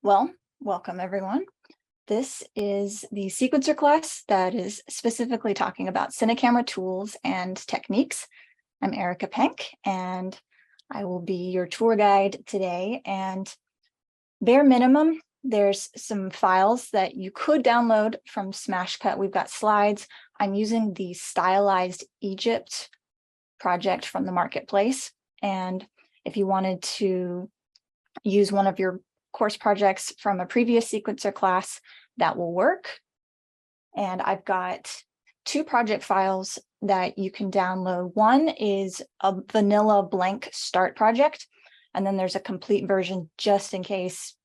Well, welcome everyone. This is the sequencer class that is specifically talking about Cinecamera tools and techniques. I'm Erica Penk, and I will be your tour guide today. And bare minimum, there's some files that you could download from SmashCut. We've got slides. I'm using the stylized Egypt project from the marketplace. And if you wanted to use one of your course projects from a previous sequencer class, that will work. And I've got two project files that you can download. One is a vanilla blank start project, and then there's a complete version just in case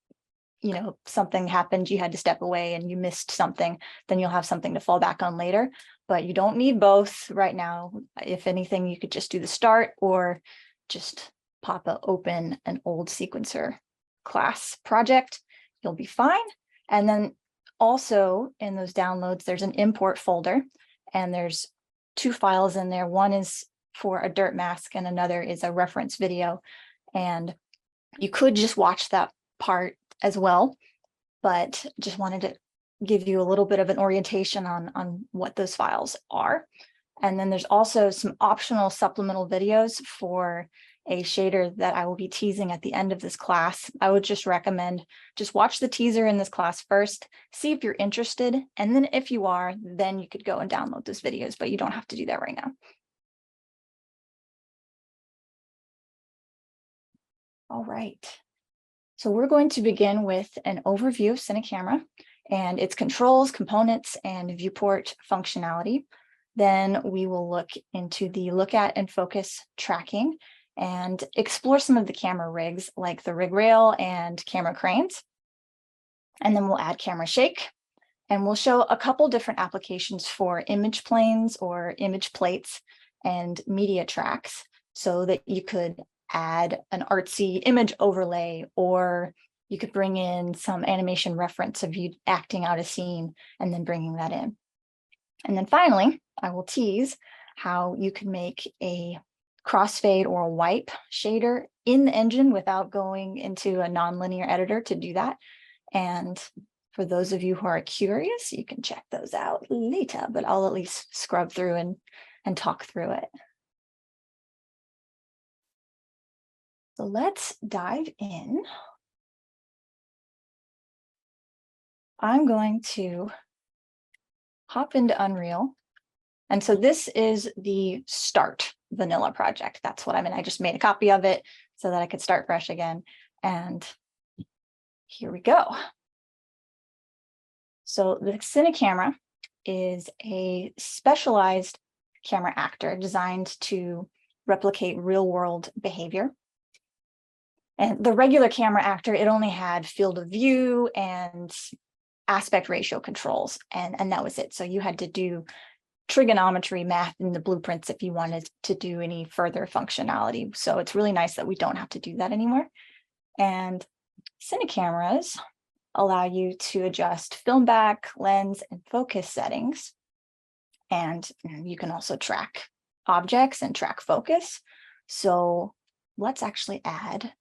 something happened, you had to step away and you missed something, then you'll have something to fall back on later. But you don't need both right now. If anything, you could just do the start or just open an old sequencer class project. You'll be fine. And then also in those downloads, there's an import folder, and there's two files in there. One is for a dirt mask and another is a reference video. And you could just watch that part as well, but just wanted to give you a little bit of an orientation on what those files are. And then there's also some optional supplemental videos for a shader that I will be teasing at the end of this class. I would just recommend just watch the teaser in this class first, see if you're interested, and then if you are, then you could go and download those videos, but you don't have to do that right now. All right. So we're going to begin with an overview of Cinecamera and its controls, components, and viewport functionality. Then we will look into the look at and focus tracking and explore some of the camera rigs like the rig rail and camera cranes. And then we'll add camera shake, and we'll show a couple different applications for image planes or image plates and media tracks so that you could add an artsy image overlay, or you could bring in some animation reference of you acting out a scene and then bringing that in. And then finally, I will tease how you can make a crossfade or a wipe shader in the engine without going into a nonlinear editor to do that. And for those of you who are curious, you can check those out later, but I'll at least scrub through and talk through it. So let's dive in. I'm going to hop into Unreal. And so this is the start vanilla project. That's what I'm in. I just made a copy of it so that I could start fresh again. And here we go. So the Cinecamera is a specialized camera actor designed to replicate real world behavior. And the regular camera actor, it only had field of view and aspect ratio controls, and that was it. So you had to do trigonometry math in the blueprints if you wanted to do any further functionality. So it's really nice that we don't have to do that anymore. And Cinecameras allow you to adjust film back, lens, and focus settings. And you can also track objects and track focus. So let's actually add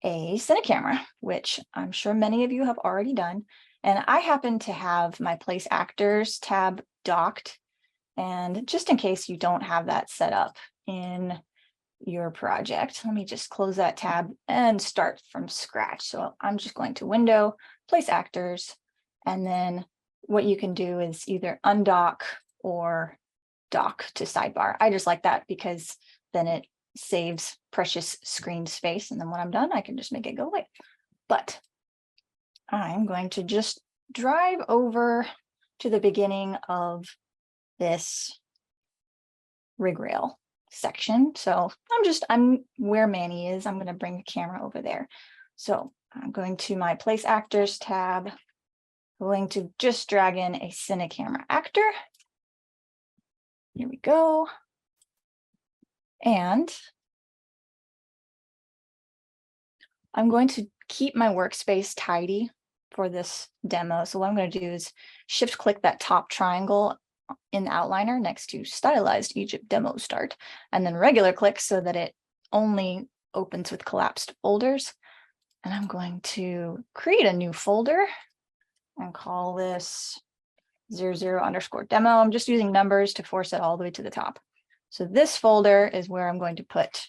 a Cinecamera, which I'm sure many of you have already done. And I happen to have my Place Actors tab docked. And just in case you don't have that set up in your project, let me just close that tab and start from scratch. So I'm just going to Window, Place Actors, and then what you can do is either undock or dock to sidebar. I just like that because then it saves precious screen space, and then when I'm done, I can just make it go away. But I'm going to just drive over to the beginning of this rig rail section. So I'm where Manny is. I'm going to bring the camera over there. So I'm going to my Place Actors tab, going to just drag in a Cinecamera actor. Here we go. And I'm going to keep my workspace tidy for this demo. So what I'm going to do is shift click that top triangle in the outliner next to stylized Egypt demo start, and then regular click so that it only opens with collapsed folders. And I'm going to create a new folder and call this 00_demo. I'm just using numbers to force it all the way to the top. So this folder is where I'm going to put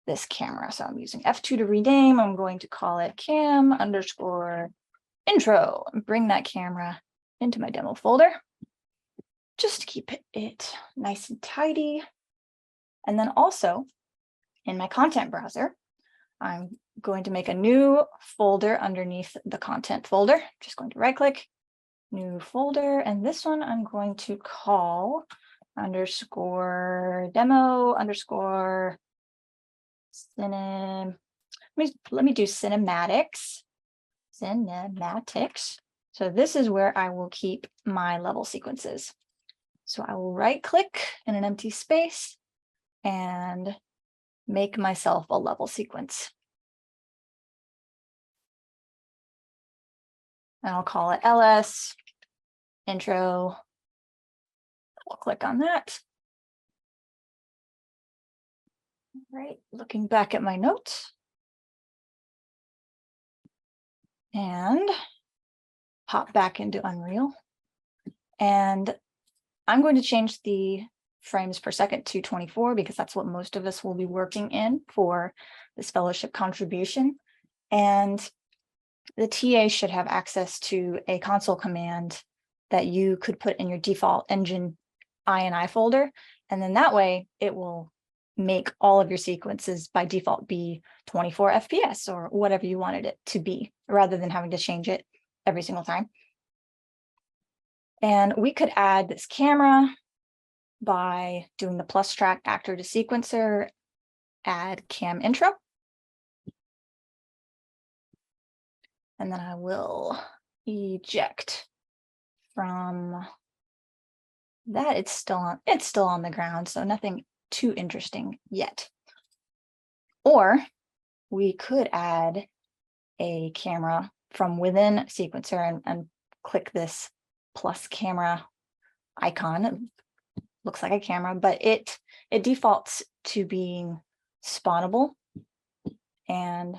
this camera. So I'm using F2 to rename. I'm going to call it cam_intro and bring that camera into my demo folder just to keep it nice and tidy. And then also in my content browser, I'm going to make a new folder underneath the content folder. Just going to right click, new folder, and this one I'm going to call _demo_ let me do cinematics. So this is where I will keep my level sequences. So I will right click in an empty space and make myself a level sequence. And I'll call it LS intro. I'll click on that. All right, looking back at my notes. And hop back into Unreal. And I'm going to change the frames per second to 24 because that's what most of us will be working in for this fellowship contribution. And the TA should have access to a console command that you could put in your default engine INI folder. And then that way it will make all of your sequences by default be 24 FPS or whatever you wanted it to be, rather than having to change it every single time. And we could add this camera by doing the plus track actor to sequencer, add cam intro. And then I will eject from that. It's still on the ground, so nothing too interesting yet. Or we could add a camera from within sequencer and click this plus camera icon. It looks like a camera, but it defaults to being spawnable. And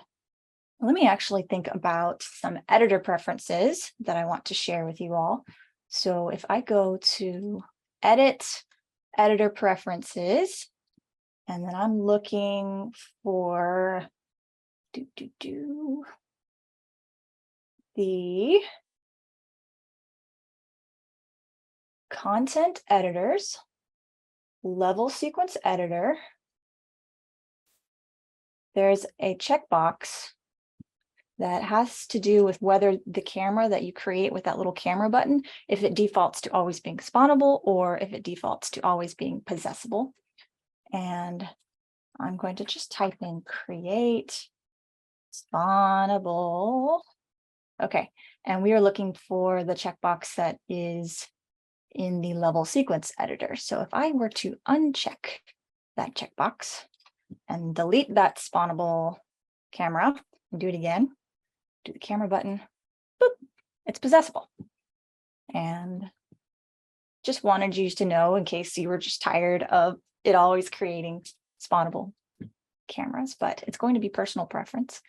let me actually think about some editor preferences that I want to share with you all. So if I go to edit, editor preferences, and then I'm looking for the content editors, level sequence editor, there's a checkbox that has to do with whether the camera that you create with that little camera button, if it defaults to always being spawnable or if it defaults to always being possessable. And I'm going to just type in create spawnable. Okay, and we are looking for the checkbox that is in the level sequence editor. So if I were to uncheck that checkbox and delete that spawnable camera and do it again, do the camera button, boop, it's possessable. And just wanted you to know, in case you were just tired of it always creating spawnable cameras, but it's going to be personal preference.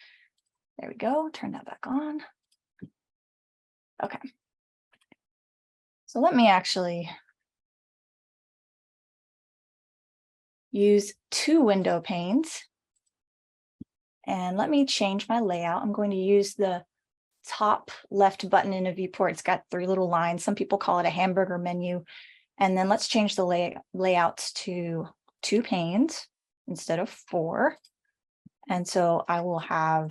There we go, turn that back on. Okay. So let me actually use 2 window panes. And let me change my layout. I'm going to use the top left button in a viewport. It's got 3 little lines. Some people call it a hamburger menu. And then let's change the layouts to 2 panes instead of 4. And so I will have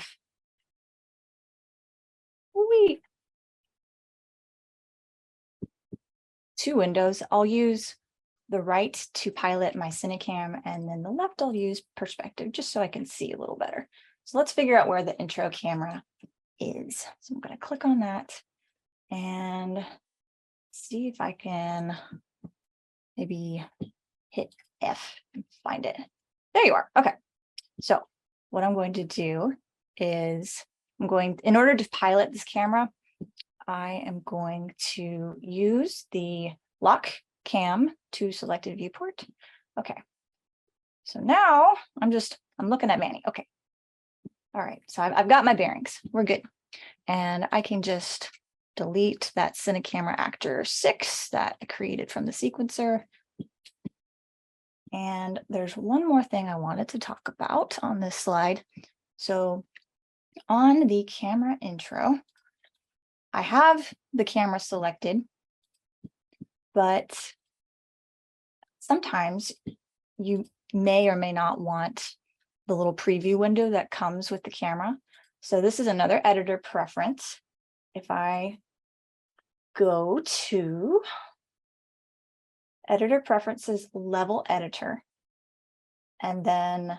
2 windows. I'll use the right to pilot my Cinecam, and then the left I'll use perspective just so I can see a little better. So let's figure out where the intro camera is. So I'm going to click on that and see if I can maybe hit F and find it. There you are. Okay. So what I'm going to do is in order to pilot this camera, I am going to use the lock cam to selected viewport. Okay. So now I'm looking at Manny. Okay. All right, so I've got my bearings. We're good. And I can just delete that Cinecamera Actor 6 that I created from the sequencer. And there's one more thing I wanted to talk about on this slide. So on the camera intro, I have the camera selected, but sometimes you may or may not want the little preview window that comes with the camera. So this is another editor preference. If I go to Editor Preferences, Level Editor, and then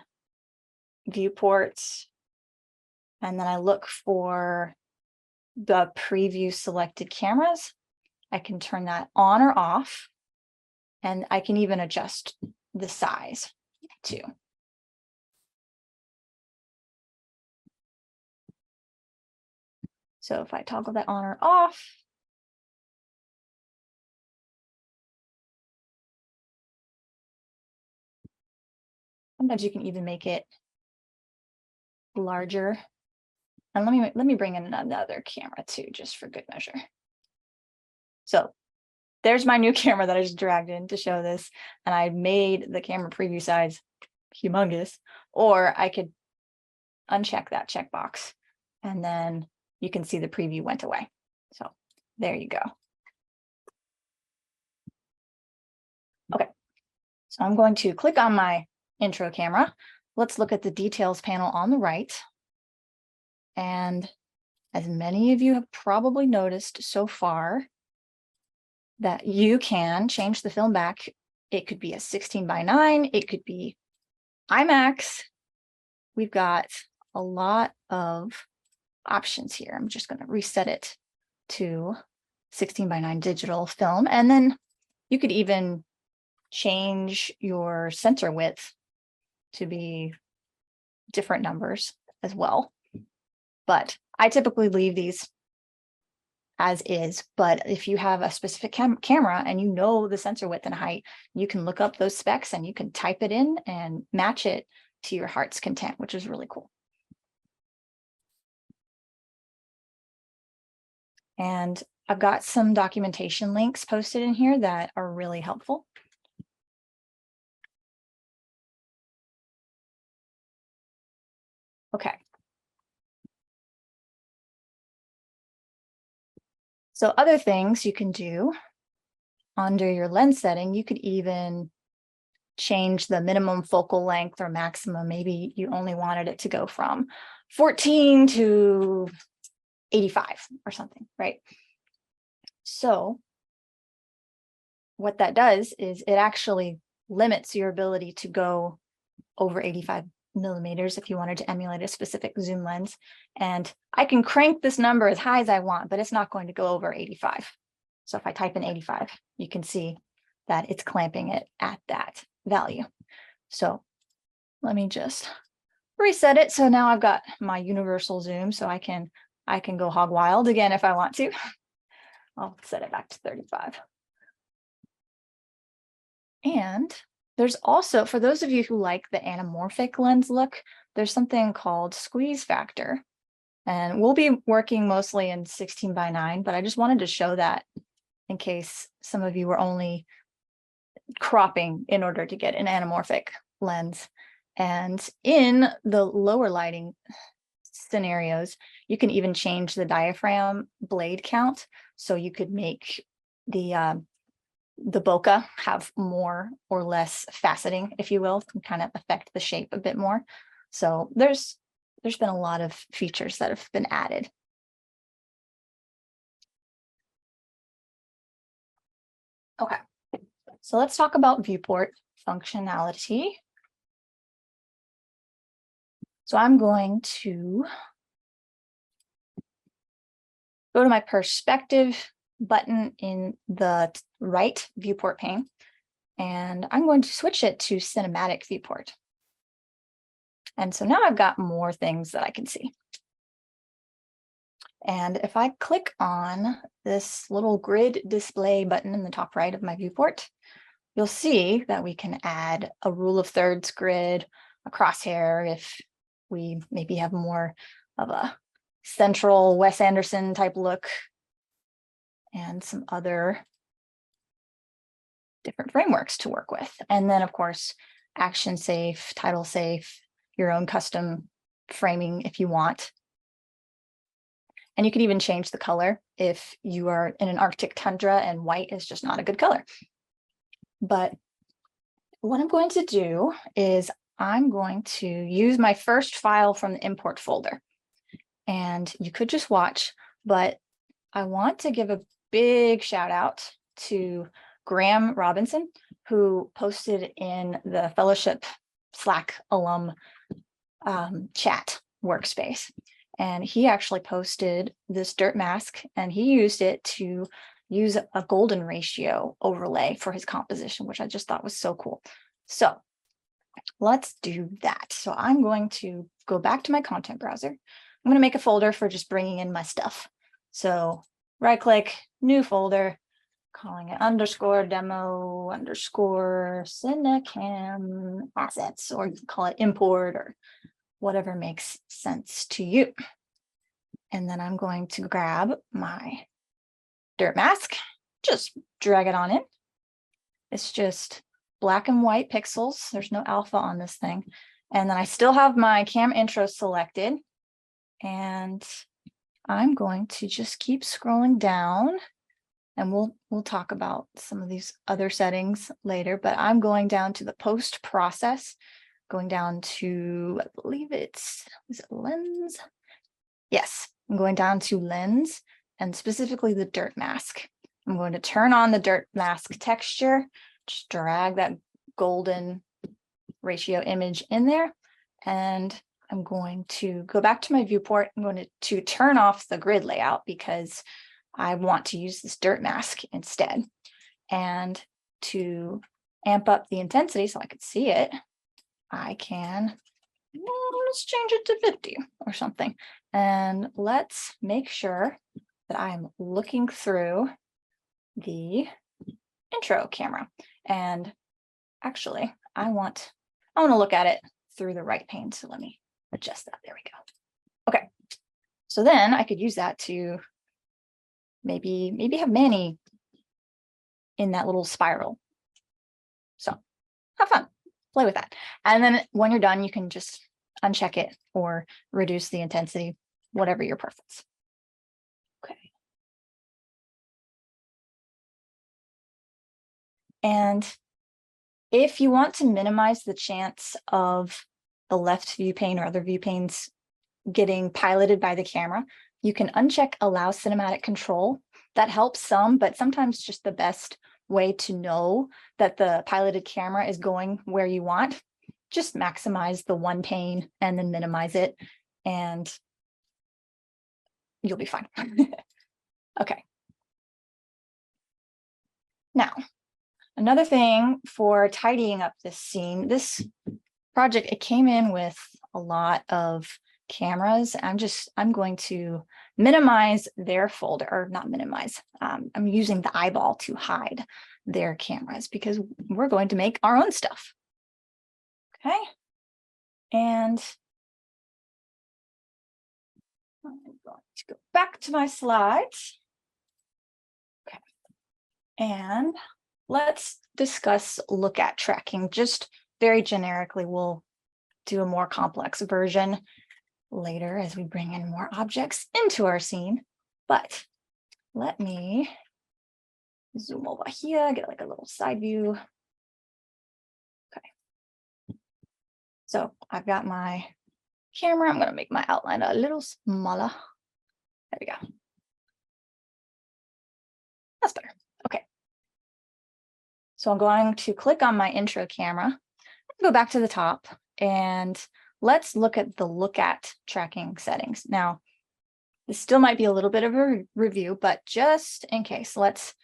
Viewports, and then I look for the preview selected cameras, I can turn that on or off, and I can even adjust the size too. So if I toggle that on or off, sometimes you can even make it larger. And let me bring in another camera too, just for good measure. So there's my new camera that I just dragged in to show this, and I made the camera preview size humongous, or I could uncheck that checkbox, and then you can see the preview went away. So there you go. Okay, so I'm going to click on my intro camera. Let's look at the details panel on the right. And as many of you have probably noticed so far, that you can change the film back. It could be a 16:9, it could be IMAX. We've got a lot of options here. I'm just going to reset it to 16:9 digital film. And then you could even change your sensor width to be different numbers as well. But I typically leave these as is, but if you have a specific camera and you know the sensor width and height, you can look up those specs and you can type it in and match it to your heart's content, which is really cool. And I've got some documentation links posted in here that are really helpful. Okay. So other things you can do under your lens setting, you could even change the minimum focal length or maximum. Maybe you only wanted it to go from 14 to 85 or something, right? So what that does is it actually limits your ability to go over 85 millimeters if you wanted to emulate a specific zoom lens. And I can crank this number as high as I want, but it's not going to go over 85. So if I type in 85, you can see that it's clamping it at that value. So let me just reset it. So now I've got my universal zoom, so I can go hog wild again if I want to. I'll set it back to 35. And there's also, for those of you who like the anamorphic lens look, there's something called squeeze factor. And we'll be working mostly in 16:9, but I just wanted to show that in case some of you were only cropping in order to get an anamorphic lens. And in the lower lighting scenarios, you can even change the diaphragm blade count. So you could make the bokeh have more or less faceting, if you will, and kind of affect the shape a bit more. So there's been a lot of features that have been added. Okay, so let's talk about viewport functionality. So I'm going to go to my perspective button in the right viewport pane, and I'm going to switch it to cinematic viewport. And so now I've got more things that I can see. And if I click on this little grid display button in the top right of my viewport, you'll see that we can add a rule of thirds grid, a crosshair if we maybe have more of a central Wes Anderson type look and some other different frameworks to work with. And then of course, action safe, title safe, your own custom framing if you want. And you can even change the color if you are in an Arctic tundra and white is just not a good color. But what I'm going to do is I'm going to use my first file from the import folder. And you could just watch, but I want to give a big shout out to Graham Robinson, who posted in the fellowship Slack alum chat workspace. And he actually posted this dirt mask and he used it to use a golden ratio overlay for his composition, which I just thought was so cool. So let's do that. So I'm going to go back to my content browser. I'm going to make a folder for just bringing in my stuff. So right click, new folder, calling it _demo _cinecam assets, or you can call it import or whatever makes sense to you. And then I'm going to grab my dirt mask, just drag it on in. It's just black and white pixels. There's no alpha on this thing. And then I still have my cam intro selected. And I'm going to just keep scrolling down, and we'll talk about some of these other settings later, but I'm going down to the post process, going down to, I believe is it lens? Yes, I'm going down to lens and specifically the dirt mask. I'm going to turn on the dirt mask texture, just drag that golden ratio image in there, and I'm going to go back to my viewport. I'm going to turn off the grid layout because I want to use this dirt mask instead. And to amp up the intensity so I could see it, I can, let's change it to 50 or something. And let's make sure that I'm looking through the intro camera. And actually, I want to look at it through the right pane. So let me adjust that. There we go. Okay. So then I could use that to maybe have Manny in that little spiral. So have fun, play with that. And then when you're done, you can just uncheck it or reduce the intensity, whatever your preference. Okay. And if you want to minimize the chance of the left view pane or other view panes getting piloted by the camera, you can uncheck allow cinematic control. That helps some, but sometimes just the best way to know that the piloted camera is going where you want. Just maximize the one pane and then minimize it, and you'll be fine. Okay. Now, another thing for tidying up this scene, this project, it came in with a lot of cameras. I'm going to minimize their folder, or not minimize. I'm using the eyeball to hide their cameras because we're going to make our own stuff. Okay. And I'm going to go back to my slides. Okay. And let's discuss look at tracking. Just very generically, we'll do a more complex version later as we bring in more objects into our scene. But let me zoom over here, get like a little side view. Okay. So I've got my camera. I'm going to make my outline a little smaller. There we go. That's better. Okay. So I'm going to click on my intro camera, go back to the top, and let's look at the look at tracking settings. Now, this still might be a little bit of a review, but just in case, let's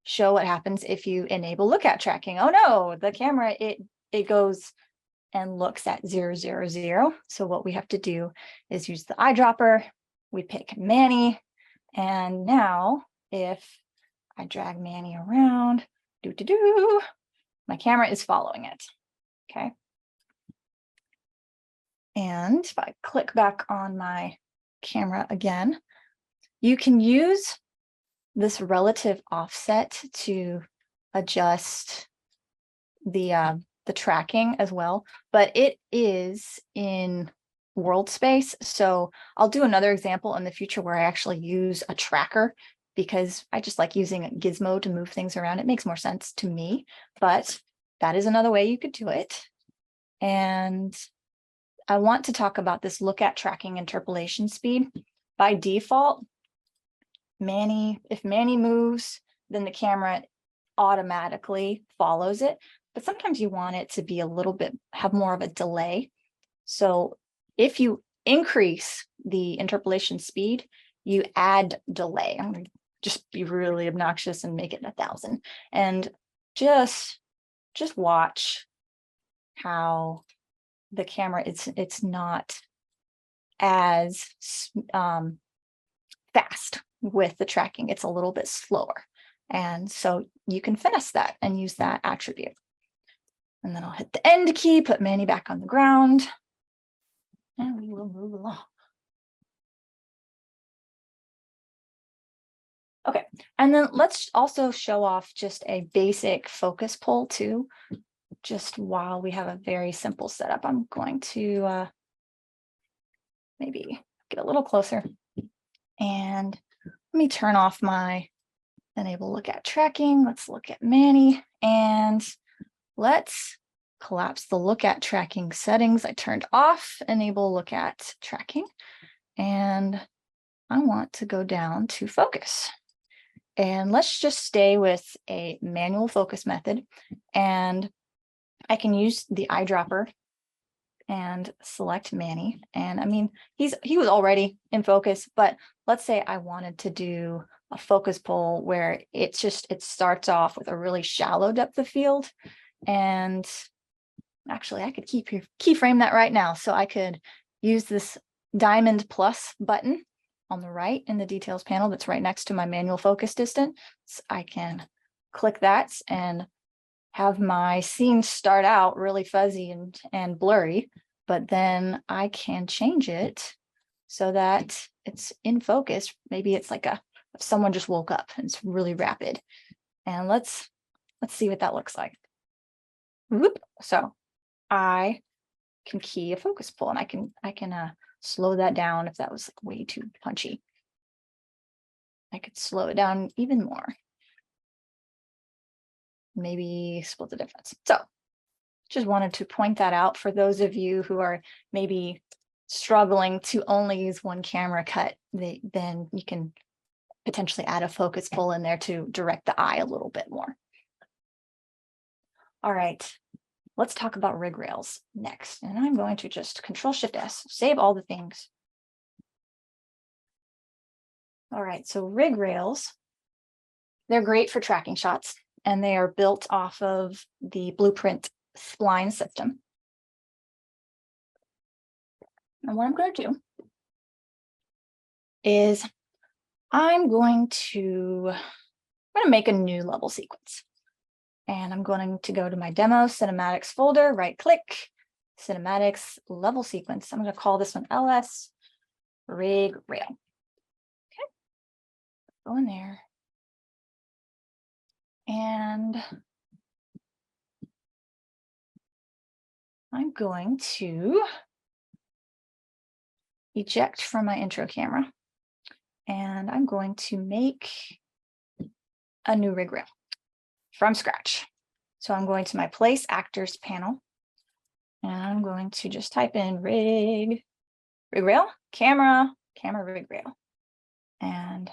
show what happens if you enable look at tracking. Oh no, the camera, it goes and looks at 0, 0, 0. So what we have to do is use the eyedropper. We pick Manny. And now if I drag Manny around, my camera is following it. Okay. And if I click back on my camera again, you can use this relative offset to adjust the tracking as well, but it is in world space. So I'll do another example in the future where I actually use a tracker, because I just like using a gizmo to move things around. It makes more sense to me, but that is another way you could do it. And I want to talk about this look at tracking interpolation speed. By default, if Manny moves, then the camera automatically follows it. But sometimes you want it to be a little bit, have more of a delay. So if you increase the interpolation speed, you add delay. I'm going to just be really obnoxious and make it 1,000. And just watch how the camera, it's not as fast with the tracking. It's a little bit slower. And so you can finesse that and use that attribute. And then I'll hit the end key, put Manny back on the ground, and we will move along. Okay, and then let's also show off just a basic focus pull too, just while we have a very simple setup. I'm going to maybe get a little closer, and let me turn off my enable look at tracking. Let's look at Manny, and let's collapse the look at tracking settings. I turned off enable look at tracking, and I want to go down to focus. And let's just stay with a manual focus method. And I can use the eyedropper and select Manny. And I mean, he was already in focus, but let's say I wanted to do a focus pull where it starts off with a really shallow depth of field. And actually I could keyframe that right now. So I could use this diamond plus button on the right in the details panel that's right next to my manual focus distance. I can click that and have my scene start out really fuzzy and blurry, but then I can change it so that it's in focus. Maybe it's like someone just woke up and it's really rapid. And let's see what that looks like. Whoop. So I can key a focus pull, and I can slow that down if that was like way too punchy. I could slow it down even more. Maybe split the difference. So just wanted to point that out for those of you who are maybe struggling to only use one camera cut. Then you can potentially add a focus pull in there to direct the eye a little bit more. All right, let's talk about rig rails next. And I'm going to just Control-Shift-S, save all the things. All right, so rig rails, they're great for tracking shots, and they are built off of the Blueprint spline system. And what I'm going to do is I'm going to make a new level sequence. And I'm going to go to my demo cinematics folder, right click, cinematics level sequence. I'm going to call this one LS rig rail. Okay, go in there. And I'm going to eject from my intro camera. And I'm going to make a new rig rail from scratch. So I'm going to my place actors panel, and I'm going to just type in rig rail, camera rig rail. And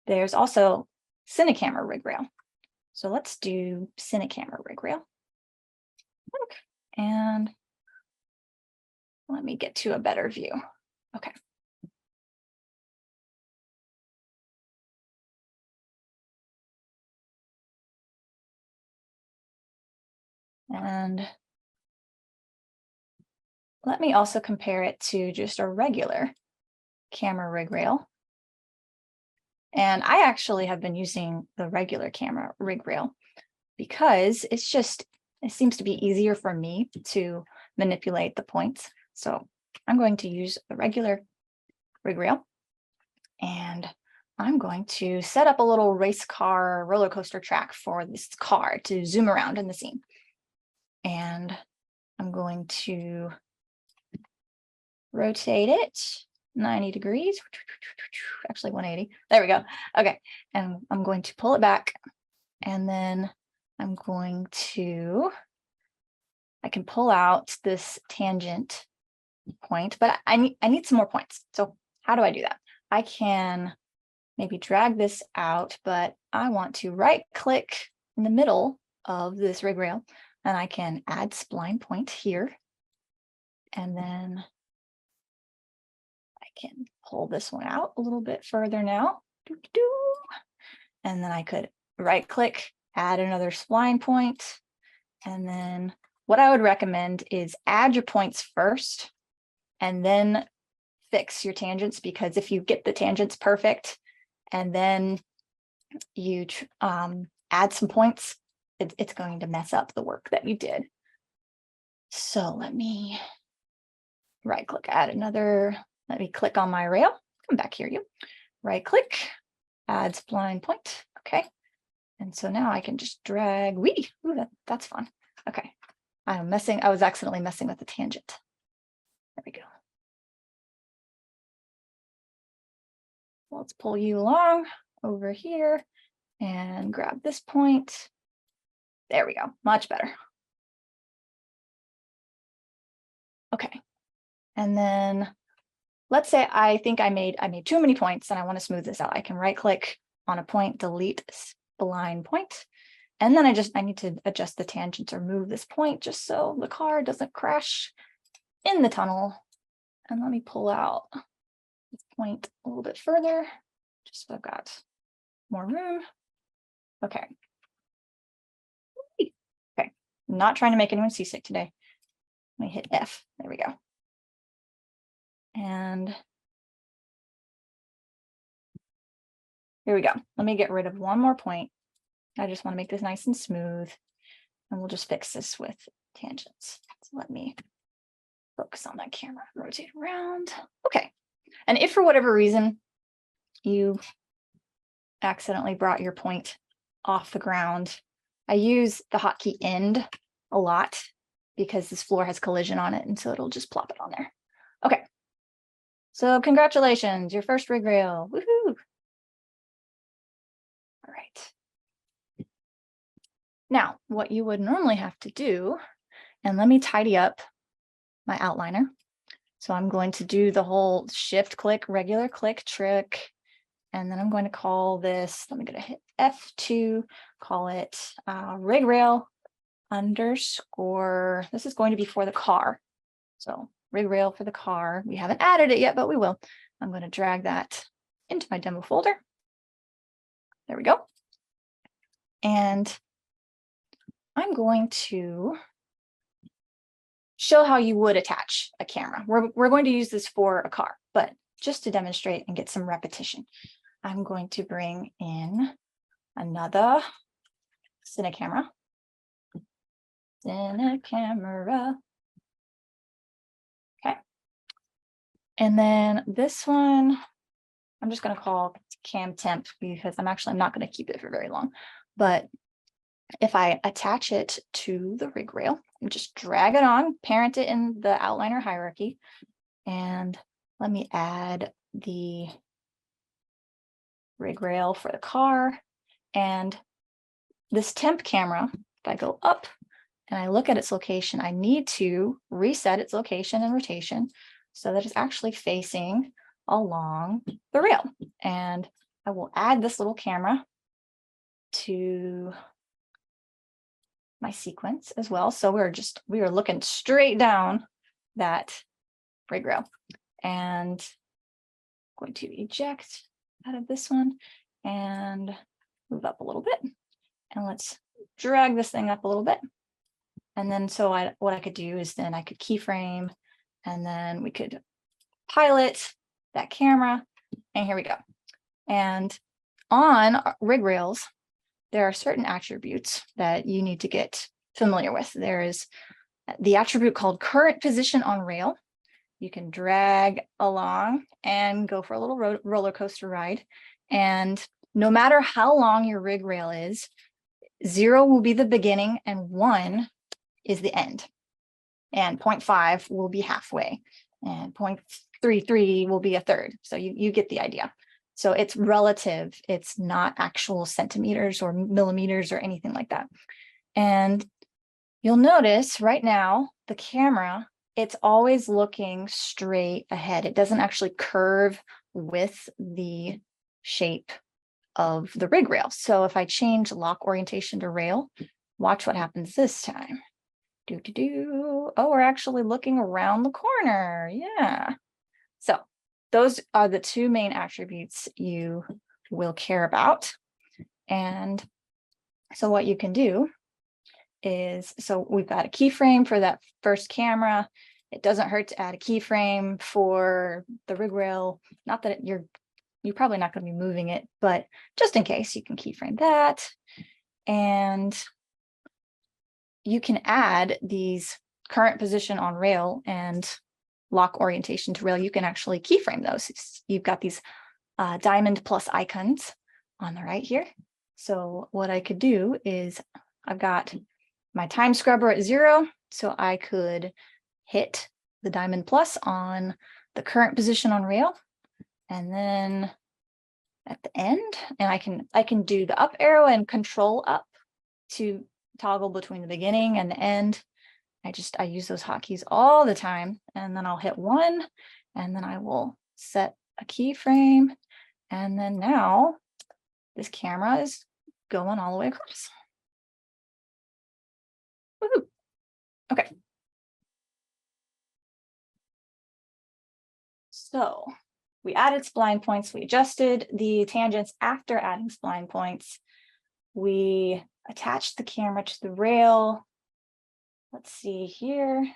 there's also Cinecamera rig rail. So let's do Cinecamera rig rail. And let me get to a better view. Okay. And let me also compare it to just a regular camera rig rail. And I actually have been using the regular camera rig rail because it seems to be easier for me to manipulate the points. So I'm going to use the regular rig rail, and I'm going to set up a little race car roller coaster track for this car to zoom around in the scene. And I'm going to rotate it 90 degrees, actually 180. There we go. Okay, and I'm going to pull it back, and then I'm going to, I can pull out this tangent point, but I need some more points. So how do I do that? I can maybe drag this out, but I want to right click in the middle of this rig rail, and I can add spline point here. And then I can pull this one out a little bit further now. And then I could right click, add another spline point. And then what I would recommend is add your points first and then fix your tangents, because if you get the tangents perfect and then you add some points, it's going to mess up the work that you did. So let me right click, add another, let me click on my rail, come back here, you right click, add spline point. Okay. And so now I can just drag, that's fun. Okay. I was accidentally messing with the tangent. There we go. Let's pull you along over here and grab this point. There we go, much better. Okay, and then let's say I think I made too many points and I want to smooth this out. I can right click on a point, delete spline point, and then I need to adjust the tangents or move this point just so the car doesn't crash in the tunnel. And let me pull out this point a little bit further, just so I've got more room. Okay. Okay, I'm not trying to make anyone seasick today. Let me hit F, there we go. And here we go. Let me get rid of one more point. I just want to make this nice and smooth, and we'll just fix this with tangents. So let me focus on that camera, rotate around. Okay, and if for whatever reason you accidentally brought your point off the ground, I use the hotkey end a lot because this floor has collision on it, and so it'll just plop it on there. Okay, so congratulations, your first rig rail, woohoo! All right. Now, what you would normally have to do, and let me tidy up my outliner. So I'm going to do the whole shift click, regular click trick. And then I'm going to call this, let me go to hit F2, call it rig rail underscore, this is going to be for the car. So rig rail for the car. We haven't added it yet, but we will. I'm going to drag that into my demo folder. There we go. And I'm going to show how you would attach a camera. We're going to use this for a car, but just to demonstrate and get some repetition, I'm going to bring in another Cinecamera. Cinecamera. Okay. And then this one, I'm just going to call cam temp because I'm not going to keep it for very long. But if I attach it to the rig rail, and just drag it on, parent it in the outliner hierarchy, and let me add the rig rail for the car. And this temp camera, if I go up and I look at its location, I need to reset its location and rotation so that it's actually facing along the rail. And I will add this little camera to my sequence as well. So we are looking straight down that rig rail, and I'm going to eject out of this one and move up a little bit. And let's drag this thing up a little bit. And then what I could do is then I could keyframe, and then we could pilot that camera, and here we go. And on rig rails, there are certain attributes that you need to get familiar with. There is the attribute called current position on rail. You can drag along and go for a little roller coaster ride. And no matter how long your rig rail is, 0 will be the beginning and 1 is the end. And 0.5 will be halfway and 0.33 will be a third. So you get the idea. So it's relative. It's not actual centimeters or millimeters or anything like that. And you'll notice right now, the camera, it's always looking straight ahead. It doesn't actually curve with the shape of the rig rail. So if I change lock orientation to rail, watch what happens this time. Oh, we're actually looking around the corner. Yeah. So those are the 2 main attributes you will care about. And so what you can do is, so we've got a keyframe for that first camera. It doesn't hurt to add a keyframe for the rig rail. Not that you're probably not going to be moving it, but just in case, you can keyframe that. And you can add these current position on rail and lock orientation to rail. You can actually keyframe those. You've got these diamond plus icons on the right here. So what I could do is I've got my time scrubber at 0. So I could hit the diamond plus on the current position on rail. And then at the end, and I can do the up arrow and control up to toggle between the beginning and the end. I use those hotkeys all the time. And then I'll hit 1 and then I will set a keyframe. And then now this camera is going all the way across. Woohoo. Okay. So we added spline points. We adjusted the tangents after adding spline points. We attached the camera to the rail. Let's see here.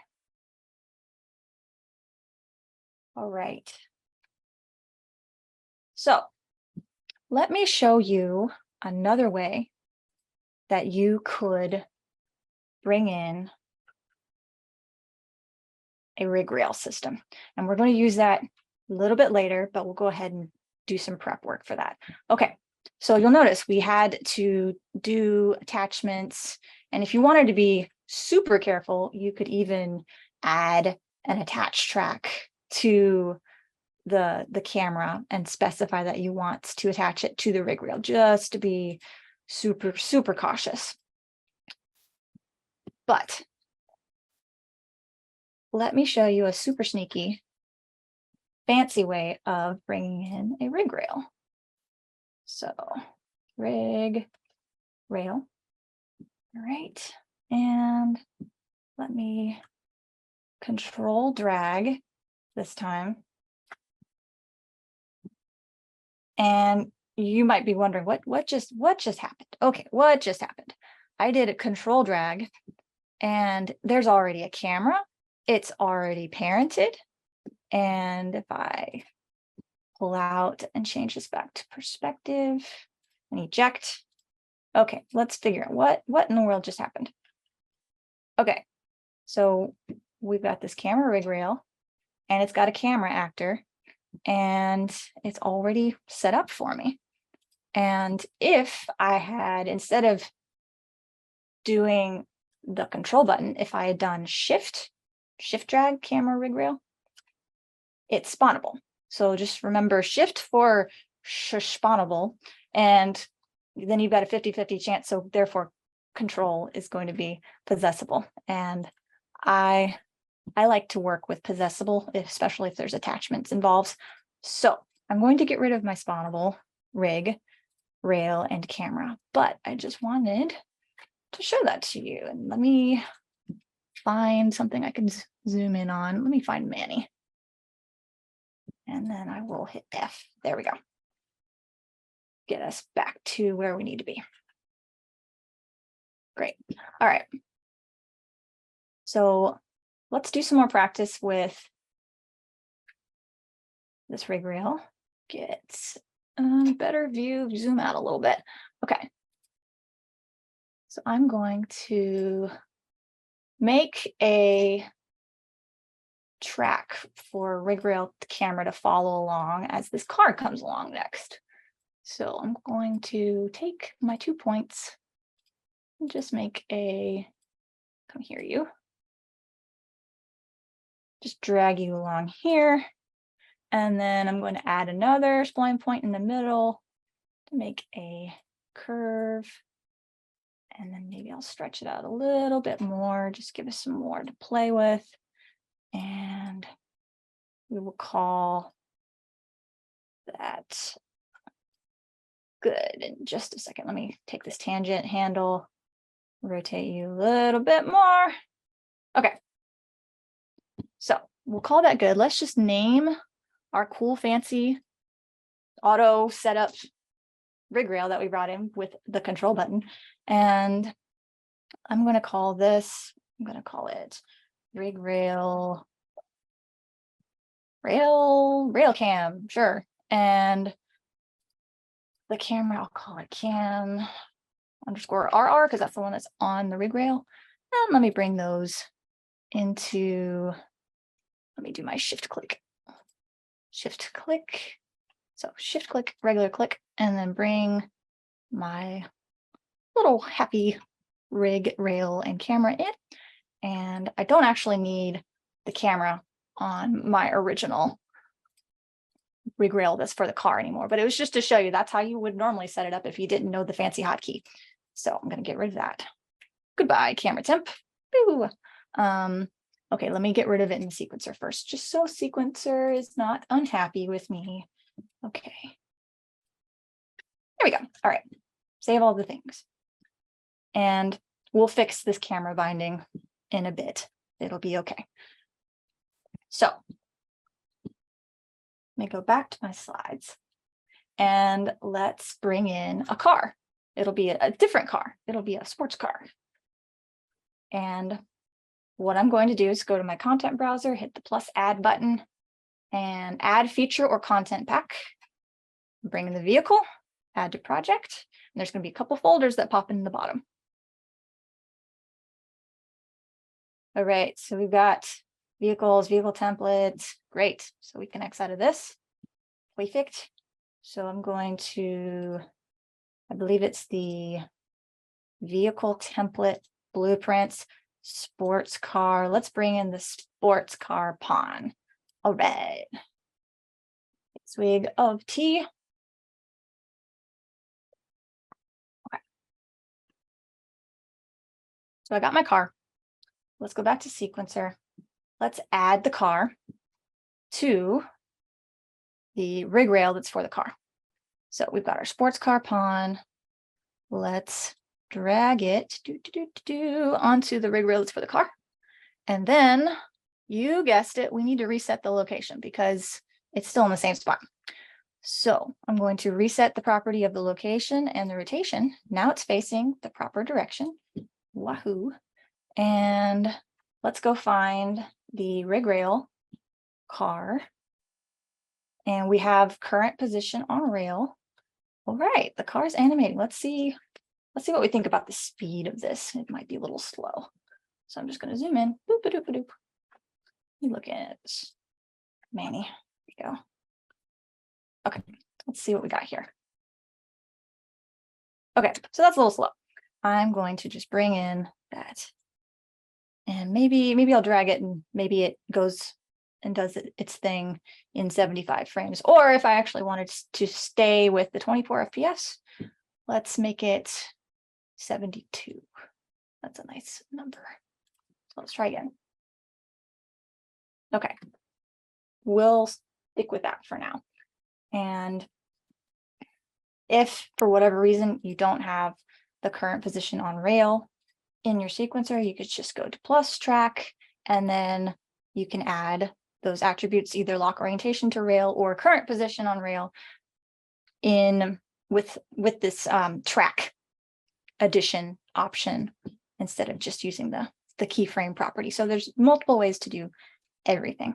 All right. So let me show you another way that you could bring in a rig rail system. And we're going to use that a little bit later, but we'll go ahead and do some prep work for that. Okay, so you'll notice we had to do attachments. And if you wanted to be super careful, you could even add an attach track to the camera and specify that you want to attach it to the rig rail, just to be super, super cautious. But let me show you a super sneaky, fancy way of bringing in a rig rail. So rig rail. All right. And let me control drag this time. And you might be wondering what just happened? Okay, what just happened? I did a control drag and there's already a camera. It's already parented. And if I pull out and change this back to perspective and eject. Okay, let's figure out what in the world just happened. Okay, so we've got this camera rig rail and it's got a camera actor and it's already set up for me. And if I had, instead of doing the control button, if I had done shift drag camera rig rail, it's spawnable. So just remember shift for spawnable, and then you've got a 50-50 chance. So therefore control is going to be possessible. And I like to work with possessible, especially if there's attachments involved. So I'm going to get rid of my spawnable rig, rail, and camera, but I just wanted to show that to you. And let me find something I can zoom in on. Let me find Manny. And then I will hit F. There we go. Get us back to where we need to be. Great. All right. So let's do some more practice with this rig rail. Get a better view, zoom out a little bit. Okay. So I'm going to make a track for rig rail camera to follow along as this car comes along next. So I'm going to take my 2 points and just make a, come here you, just drag you along here. And then I'm going to add another spline point in the middle to make a curve. And then maybe I'll stretch it out a little bit more, just give us some more to play with. And we will call that good. In just a second, let me take this tangent handle, rotate you a little bit more. Okay. So we'll call that good. Let's just name our cool, fancy auto setup rig rail that we brought in with the control button. And I'm going to call this, I'm going to call it rig rail cam, sure. And the camera, I'll call it cam _ RR because that's the one that's on the rig rail. And let me bring those into, let me do my shift click. So shift click, regular click, and then bring my little happy rig rail and camera in. And I don't actually need the camera on my original rig rail that's for the car anymore, but it was just to show you that's how you would normally set it up if you didn't know the fancy hotkey. So I'm going to get rid of that. Goodbye, camera temp. Boo. Okay, let me get rid of it in the sequencer first, just so sequencer is not unhappy with me. Okay. There we go. All right. Save all the things. And we'll fix this camera binding in a bit. It'll be okay. So let me go back to my slides and let's bring in a car. It'll be a different car. It'll be a sports car. And what I'm going to do is go to my content browser, hit the plus add button and add feature or content pack. Bring in the vehicle, add to project. And there's going to be a couple folders that pop in the bottom. All right, so we've got vehicles, vehicle templates. Great. So we can X out of this. Perfect. So I'm going to, I believe it's the vehicle template blueprints, sports car. Let's bring in the sports car pawn. All right. Swig of tea. Okay. So I got my car. Let's go back to sequencer. Let's add the car to the rig rail that's for the car. So we've got our sports car pawn. Let's drag it onto the rig rail that's for the car. And then you guessed it, we need to reset the location because it's still in the same spot. So I'm going to reset the property of the location and the rotation. Now it's facing the proper direction. Wahoo. And let's go find the rig rail car. And we have current position on rail. All right, the car is animating. Let's see what we think about the speed of this. It might be a little slow. So I'm just going to zoom in. Boop, a doop, a doop. Look at Manny. There we go. Okay, let's see what we got here. Okay, so that's a little slow. I'm going to just bring in that. And maybe I'll drag it and maybe it goes and does its thing in 75 frames. Or if I actually wanted to stay with the 24 FPS, let's make it 72. That's a nice number. So let's try again. Okay, we'll stick with that for now. And if for whatever reason you don't have the current position on rail in your sequencer, you could just go to plus track and then you can add those attributes, either lock orientation to rail or current position on rail in with this track addition option instead of just using the keyframe property. So there's multiple ways to do everything.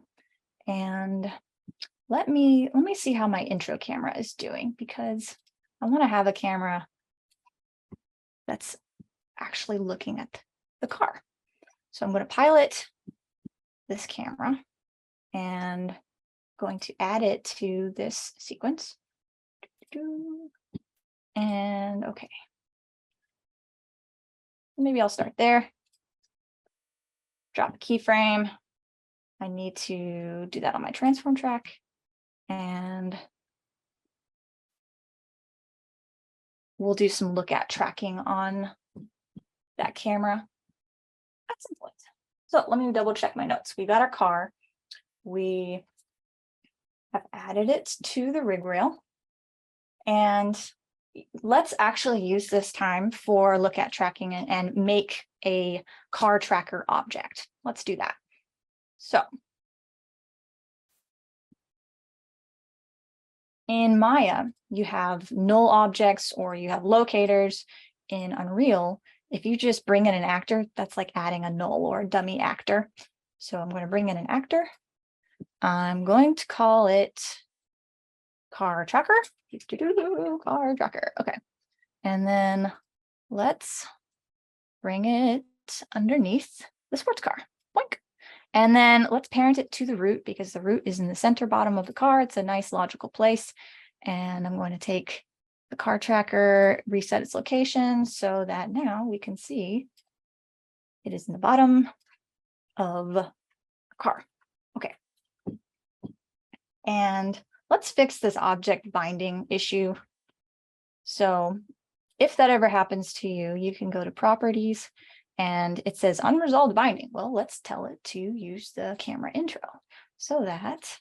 And let me see how my intro camera is doing because I want to have a camera that's actually looking at the car. So I'm going to pilot this camera and going to add it to this sequence. And okay. Maybe I'll start there. Drop a keyframe. I need to do that on my transform track. And we'll do some look at tracking on that camera at some point. So let me double check my notes. We got our car. We have added it to the rig rail. And let's actually use this time for look at tracking and make a car tracker object. Let's do that. So in Maya, you have null objects or you have locators. In Unreal, if you just bring in an actor, that's like adding a null or a dummy actor. So I'm going to bring in an actor. I'm going to call it car tracker. Car tracker. Okay. And then let's bring it underneath the sports car. Boink. And then let's parent it to the root because the root is in the center bottom of the car. It's a nice logical place. And I'm going to take the car tracker, reset its location so that now we can see it is in the bottom of the car. Okay. And let's fix this object binding issue. So if that ever happens to you, you can go to properties and it says unresolved binding. Well, let's tell it to use the camera intro so that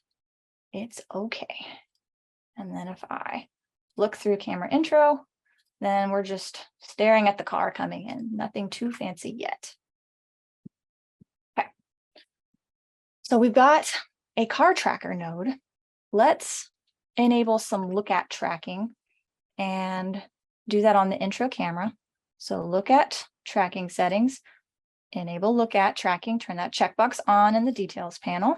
it's okay. And then if I look through camera intro, then we're just staring at the car coming in, nothing too fancy yet. Okay. So we've got a car tracker node. Let's enable some look at tracking and do that on the intro camera. So look at tracking settings, enable look at tracking, turn that checkbox on in the details panel.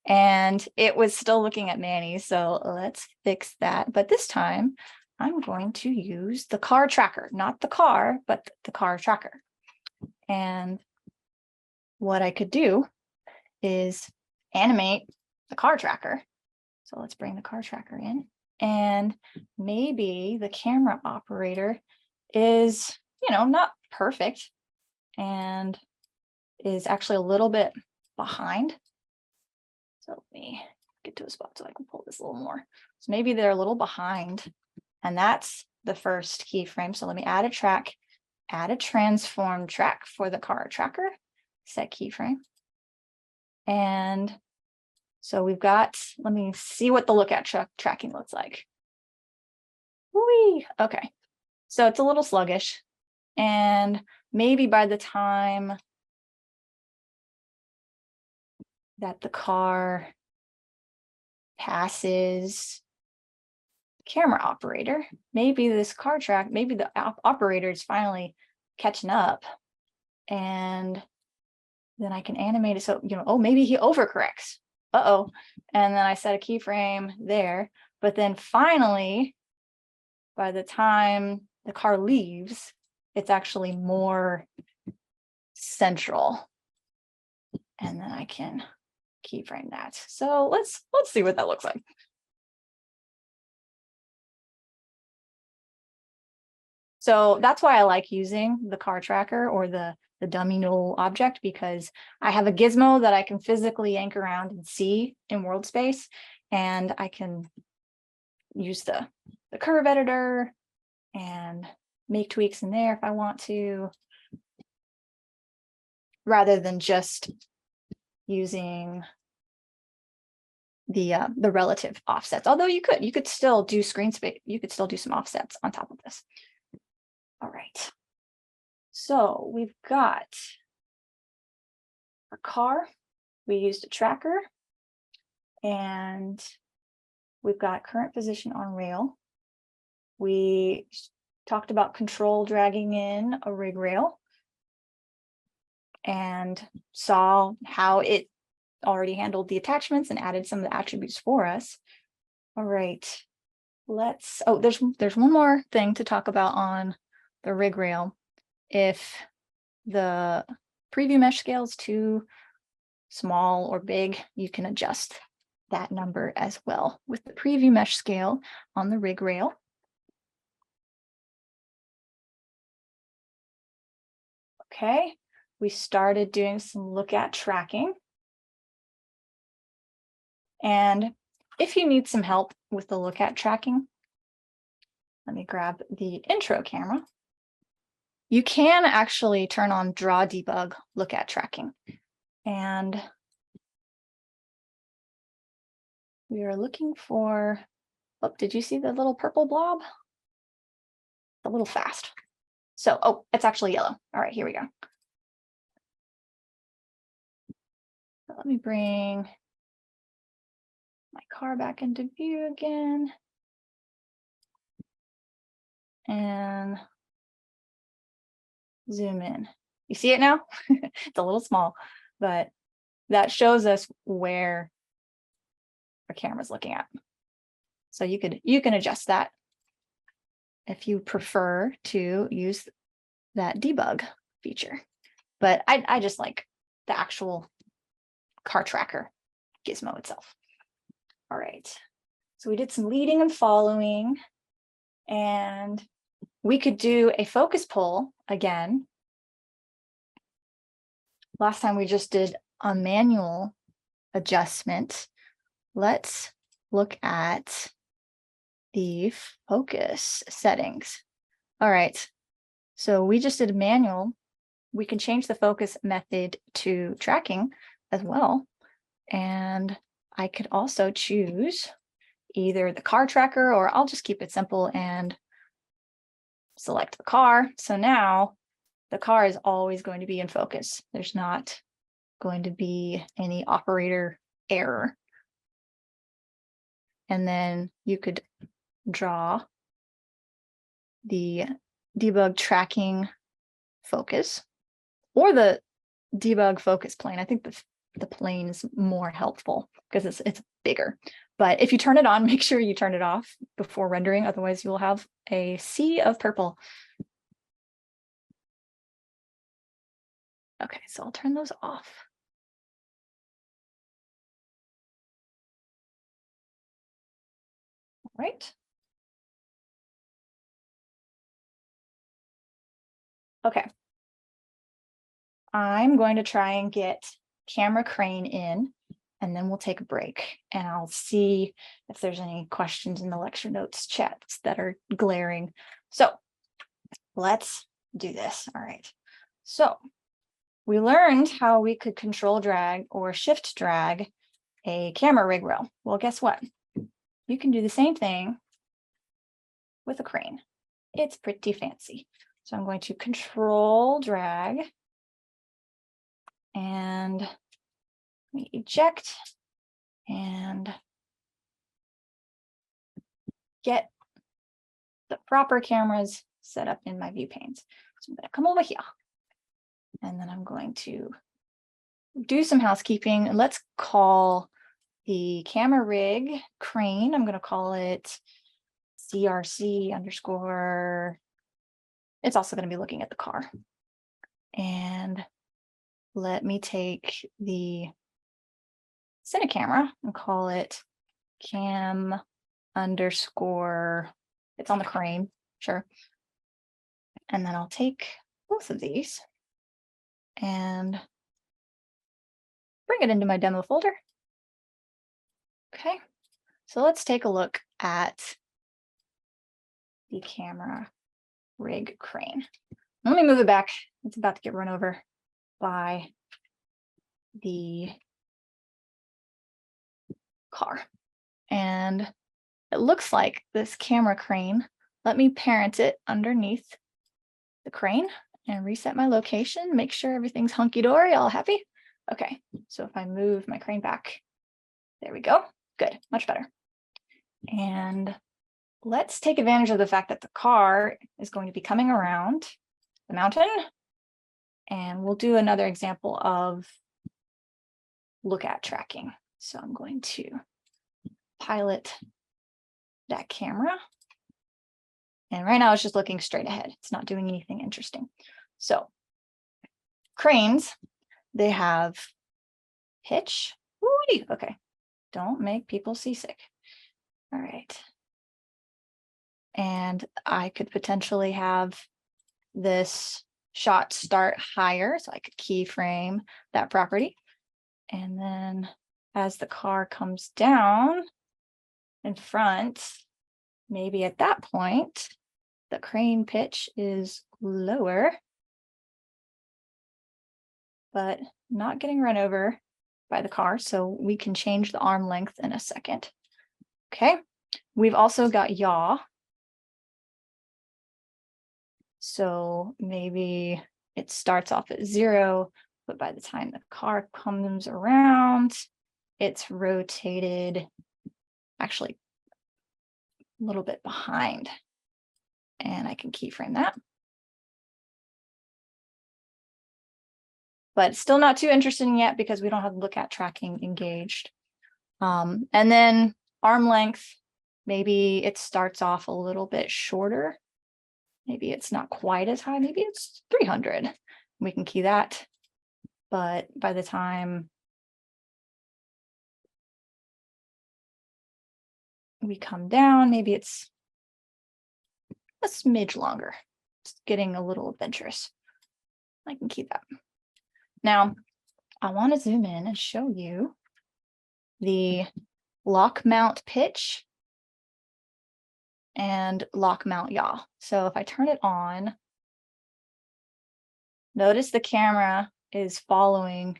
And it was still looking at Manny, so let's fix that. But this time I'm going to use the car tracker, not the car, but the car tracker. And what I could do is animate the car tracker. So let's bring the car tracker in. And maybe the camera operator is, not perfect and is actually a little bit behind. So let me get to a spot so I can pull this a little more. So maybe they're a little behind, and that's the first keyframe. So let me add a track, add a transform track for the car tracker, set keyframe. And so we've got, let me see what the look at tracking looks like. Whee! Okay, so it's a little sluggish. And maybe by the time that the car passes camera operator, maybe this car track, maybe the operator is finally catching up, and then I can animate it. So, oh, maybe he overcorrects. Uh-oh. And then I set a keyframe there, but then finally, by the time the car leaves, it's actually more central. And then I can keyframe that. So let's see what that looks like. So that's why I like using the car tracker or the dummy null object, because I have a gizmo that I can physically yank around and see in world space, and I can use the curve editor and make tweaks in there if I want to, rather than just using the relative offsets. Although you could still do screen space, you could still do some offsets on top of this. All right. So we've got our car, we used a tracker, and we've got current position on rail. We talked about control dragging in a rig rail and saw how it already handled the attachments and added some of the attributes for us. All right, there's one more thing to talk about on the rig rail. If the preview mesh scale is too small or big, you can adjust that number as well with the preview mesh scale on the rig rail. Okay, we started doing some look at tracking. And if you need some help with the look at tracking, let me grab the intro camera. You can actually turn on draw debug look at tracking. And we are looking for, oh, did you see the little purple blob? A little fast. So, oh, it's actually yellow. All right, here we go. Let me bring my car back into view again. And zoom in. You see it now? It's a little small, but that shows us where our camera's looking at. So you can adjust that if you prefer to use that debug feature. But I just like the actual car tracker gizmo itself. All right. So we did some leading and following, and we could do a focus pull again. Last time we just did a manual adjustment. Let's look at the focus settings. All right, so we just did a manual. We can change the focus method to tracking as well. And I could also choose either the car tracker, or I'll just keep it simple and select the car. So now the car is always going to be in focus. There's not going to be any operator error. And then you could draw the debug tracking focus or the debug focus plane. I think the plane is more helpful because it's bigger. But if you turn it on, make sure you turn it off before rendering. Otherwise, you will have a sea of purple. Okay, so I'll turn those off. All right. Okay. I'm going to try and get camera crane in, and then we'll take a break, and I'll see if there's any questions in the lecture notes chats that are glaring. So let's do this. All right. So we learned how we could control drag or shift drag a camera rig rail. Well, guess what? You can do the same thing with a crane. It's pretty fancy. So I'm going to control drag and let me eject and get the proper cameras set up in my view panes. So I'm going to come over here, and then I'm going to do some housekeeping. And let's call the camera rig crane. I'm going to call it CRC underscore. It's also going to be looking at the car. And let me take the Cinecamera and call it cam underscore. It's on the crane, sure. And then I'll take both of these and bring it into my demo folder. Okay, so let's take a look at the camera rig crane. Let me move it back. It's about to get run over by the car. And it looks like this camera crane, let me parent it underneath the crane and reset my location, make sure everything's hunky-dory, all happy. Okay, so if I move my crane back, there we go. Good, much better. And let's take advantage of the fact that the car is going to be coming around the mountain. And we'll do another example of look at tracking. So I'm going to pilot that camera. And right now it's just looking straight ahead. It's not doing anything interesting. So cranes, they have pitch. Ooh, okay, don't make people seasick. All right. And I could potentially have this shot start higher, so I could keyframe that property. And then as the car comes down in front, maybe at that point, the crane pitch is lower, but not getting run over by the car. So we can change the arm length in a second. Okay, we've also got yaw. So maybe it starts off at 0, but by the time the car comes around, it's rotated actually a little bit behind. And I can keyframe that. But still not too interesting yet because we don't have look at tracking engaged. And then arm length, maybe it starts off a little bit shorter. Maybe it's not quite as high. Maybe it's 300. We can key that. But by the time we come down, maybe it's a smidge longer. It's getting a little adventurous. I can keep that. Now, I want to zoom in and show you the lock mount pitch and lock mount yaw. So if I turn it on, notice the camera is following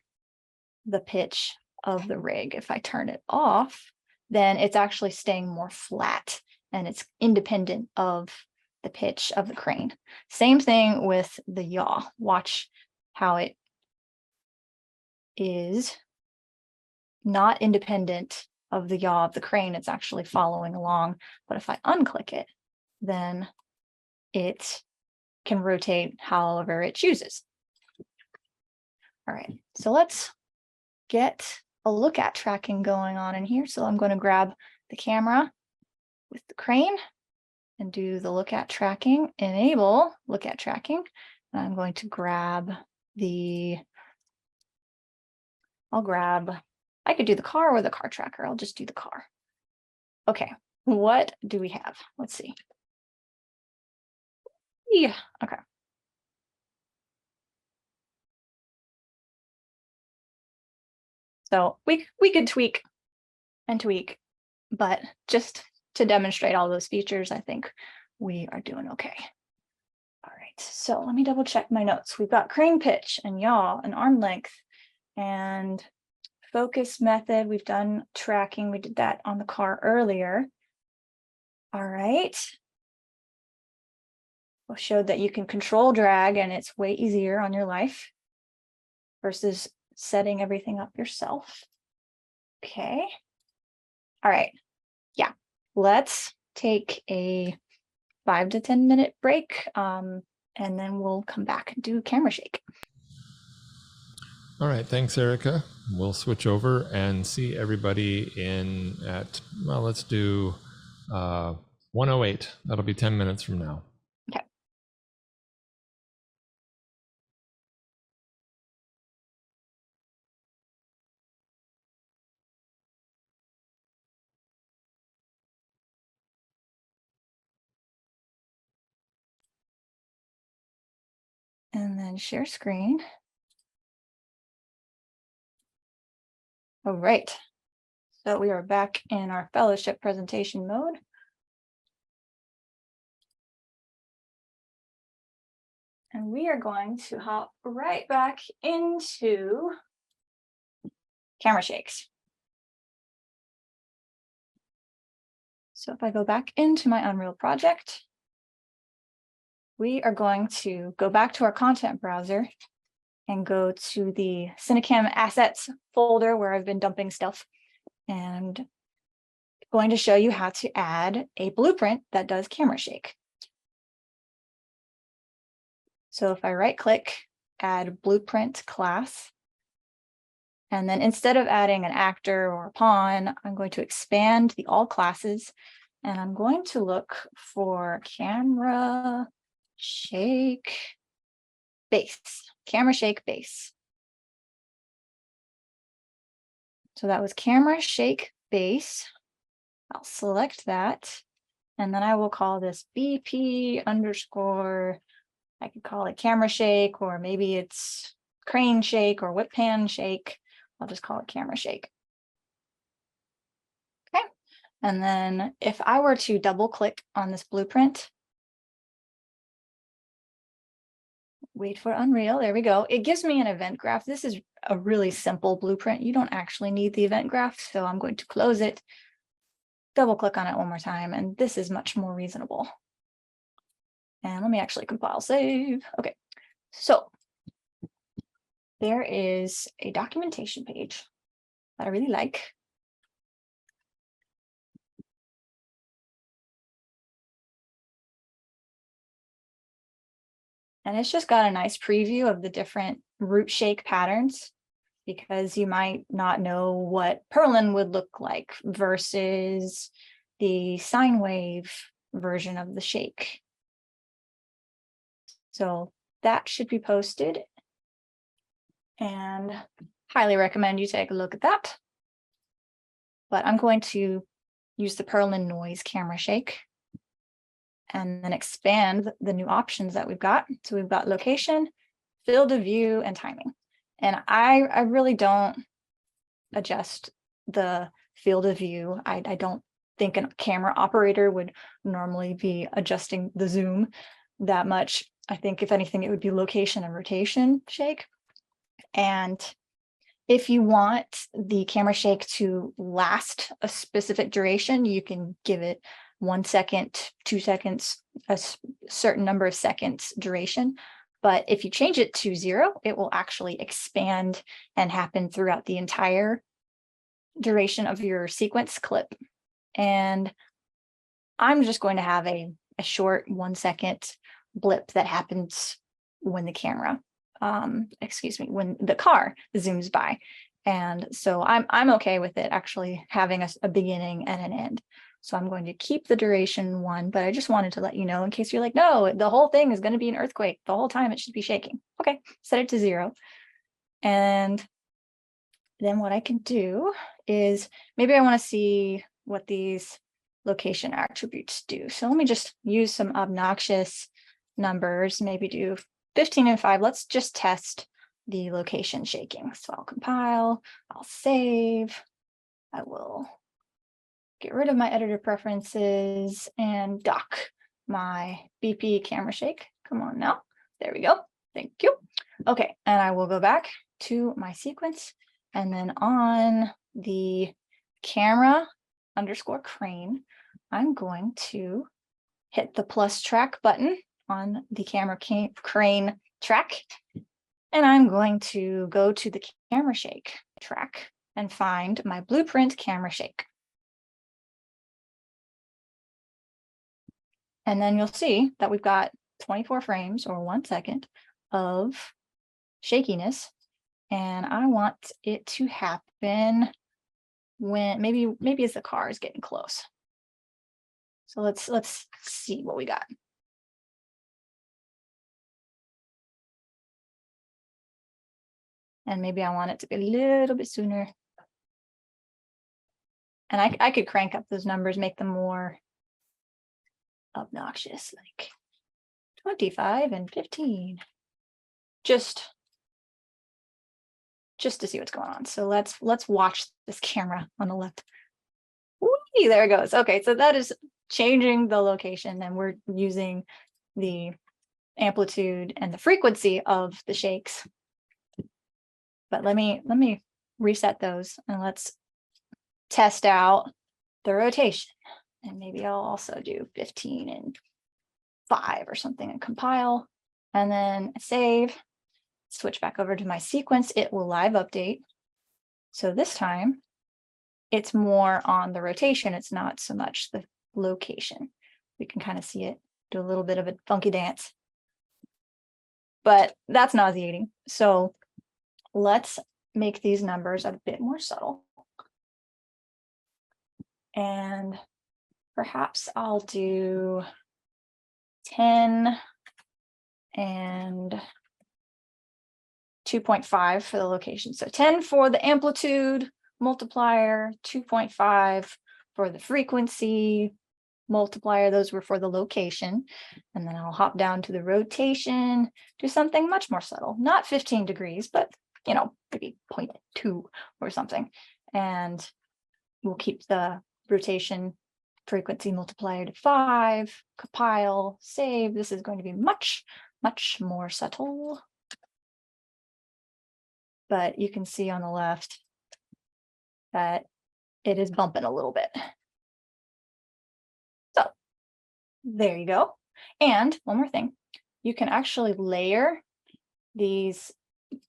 the pitch of the rig. If I turn it off, then it's actually staying more flat and it's independent of the pitch of the crane. Same thing with the yaw. Watch how it is not independent of the yaw of the crane. It's actually following along. But if I unclick it, then it can rotate however it chooses. All right, so let's get a look at tracking going on in here. So I'm going to grab the camera with the crane and do the look at tracking, enable look at tracking. And I'm going to grab I could do the car or the car tracker. I'll just do the car. Okay, what do we have? Let's see. Yeah, okay. So we could tweak and tweak, but just to demonstrate all those features, I think we are doing okay. All right, so let me double check my notes. We've got crane pitch and yaw and arm length and focus method. We've done tracking. We did that on the car earlier. All right. We showed that you can control drag and it's way easier on your life versus setting everything up yourself. Okay. All right. Yeah. Let's take a 5 to 10 minute break. And then we'll come back and do camera shake. All right, thanks, Erica. We'll switch over and see everybody well, let's do 1:08. That'll be 10 minutes from now. Okay. And then share screen. All right. So we are back in our fellowship presentation mode. And we are going to hop right back into camera shakes. So if I go back into my Unreal project, we are going to go back to our content browser and go to the Cinecam assets folder where I've been dumping stuff, and going to show you how to add a blueprint that does camera shake. So if I right click, add blueprint class, and then instead of adding an actor or a pawn, I'm going to expand the all classes, and I'm going to look for camera shake base, camera shake base. So that was camera shake base. I'll select that. And then I will call this BP underscore, I could call it camera shake, or maybe it's crane shake or whip pan shake. I'll just call it camera shake. Okay. And then if I were to double click on this blueprint, wait for Unreal, there we go. It gives me an event graph. This is a really simple blueprint. You don't actually need the event graph. So I'm going to close it, double click on it one more time, and this is much more reasonable. And let me actually compile save. Okay, so there is a documentation page that I really like. And it's just got a nice preview of the different root shake patterns, because you might not know what purlin would look like versus the sine wave version of the shake. So that should be posted, and highly recommend you take a look at that. But I'm going to use the purlin noise camera shake and then expand the new options that we've got. So we've got location, field of view, and timing. And I really don't adjust the field of view. I don't think a camera operator would normally be adjusting the zoom that much. I think if anything, it would be location and rotation shake. And if you want the camera shake to last a specific duration, you can give it 1 second, 2 seconds, a certain number of seconds duration. But if you change it to 0, it will actually expand and happen throughout the entire duration of your sequence clip. And I'm just going to have a short 1 second blip that happens when the camera, when the car zooms by. And so I'm okay with it actually having a beginning and an end. So I'm going to keep the duration 1, but I just wanted to let you know in case you're like, no, the whole thing is going to be an earthquake. The whole time it should be shaking. Okay, set it to 0. And then what I can do is maybe I want to see what these location attributes do. So let me just use some obnoxious numbers, maybe do 15 and 5. Let's just test the location shaking. So I'll compile, I'll save, I will get rid of my editor preferences and dock my BP camera shake. Come on now. There we go. Thank you. Okay, and I will go back to my sequence, and then on the camera underscore crane, I'm going to hit the plus track button on the camera crane track, and I'm going to go to the camera shake track and find my blueprint camera shake. And then you'll see that we've got 24 frames or 1 second of shakiness. And I want it to happen when maybe as the car is getting close. So let's see what we got. And maybe I want it to be a little bit sooner. And I could crank up those numbers, make them more obnoxious, like 25 and 15. Just to see what's going on. So let's watch this camera on the left. Whee, there it goes. Okay, so that is changing the location, and we're using the amplitude and the frequency of the shakes. But let me reset those, and let's test out the rotation. And maybe I'll also do 15 and 5 or something and compile, and then save. Switch back over to my sequence. It will live update. So this time it's more on the rotation. It's not so much the location. We can kind of see it do a little bit of a funky dance, but that's nauseating. So let's make these numbers a bit more subtle. And perhaps I'll do 10 and 2.5 for the location. So 10 for the amplitude, multiplier, 2.5 for the frequency multiplier. Those were for the location. And then I'll hop down to the rotation, do something much more subtle, not 15 degrees, but maybe 0.2 or something. And we'll keep the rotation frequency multiplier to 5, compile, save. This is going to be much, much more subtle. But you can see on the left that it is bumping a little bit. So there you go. And one more thing, you can actually layer these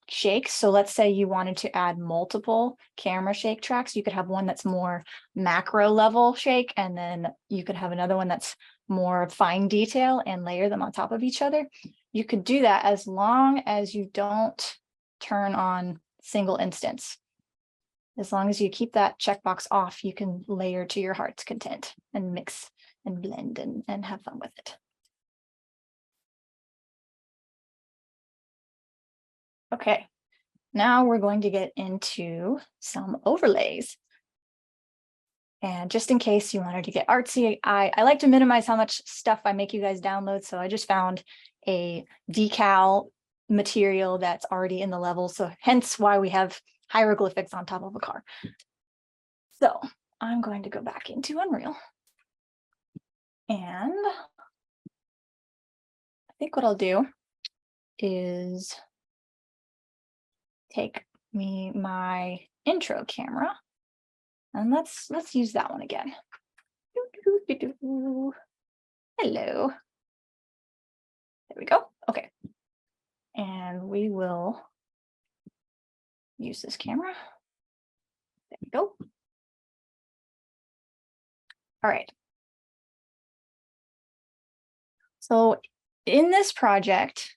shakes. So let's say you wanted to add multiple camera shake tracks. You could have one that's more macro level shake, and then you could have another one that's more fine detail and layer them on top of each other. You could do that as long as you don't turn on single instance. As long as you keep that checkbox off, you can layer to your heart's content and mix and blend and have fun with it. Okay, now we're going to get into some overlays. And just in case you wanted to get artsy, I like to minimize how much stuff I make you guys download. So I just found a decal material that's already in the level. So hence why we have hieroglyphics on top of a car. So I'm going to go back into Unreal. And I think what I'll do is take my intro camera, and let's use that one again. Hello. There we go. Okay. And we will use this camera. There we go. All right. So in this project,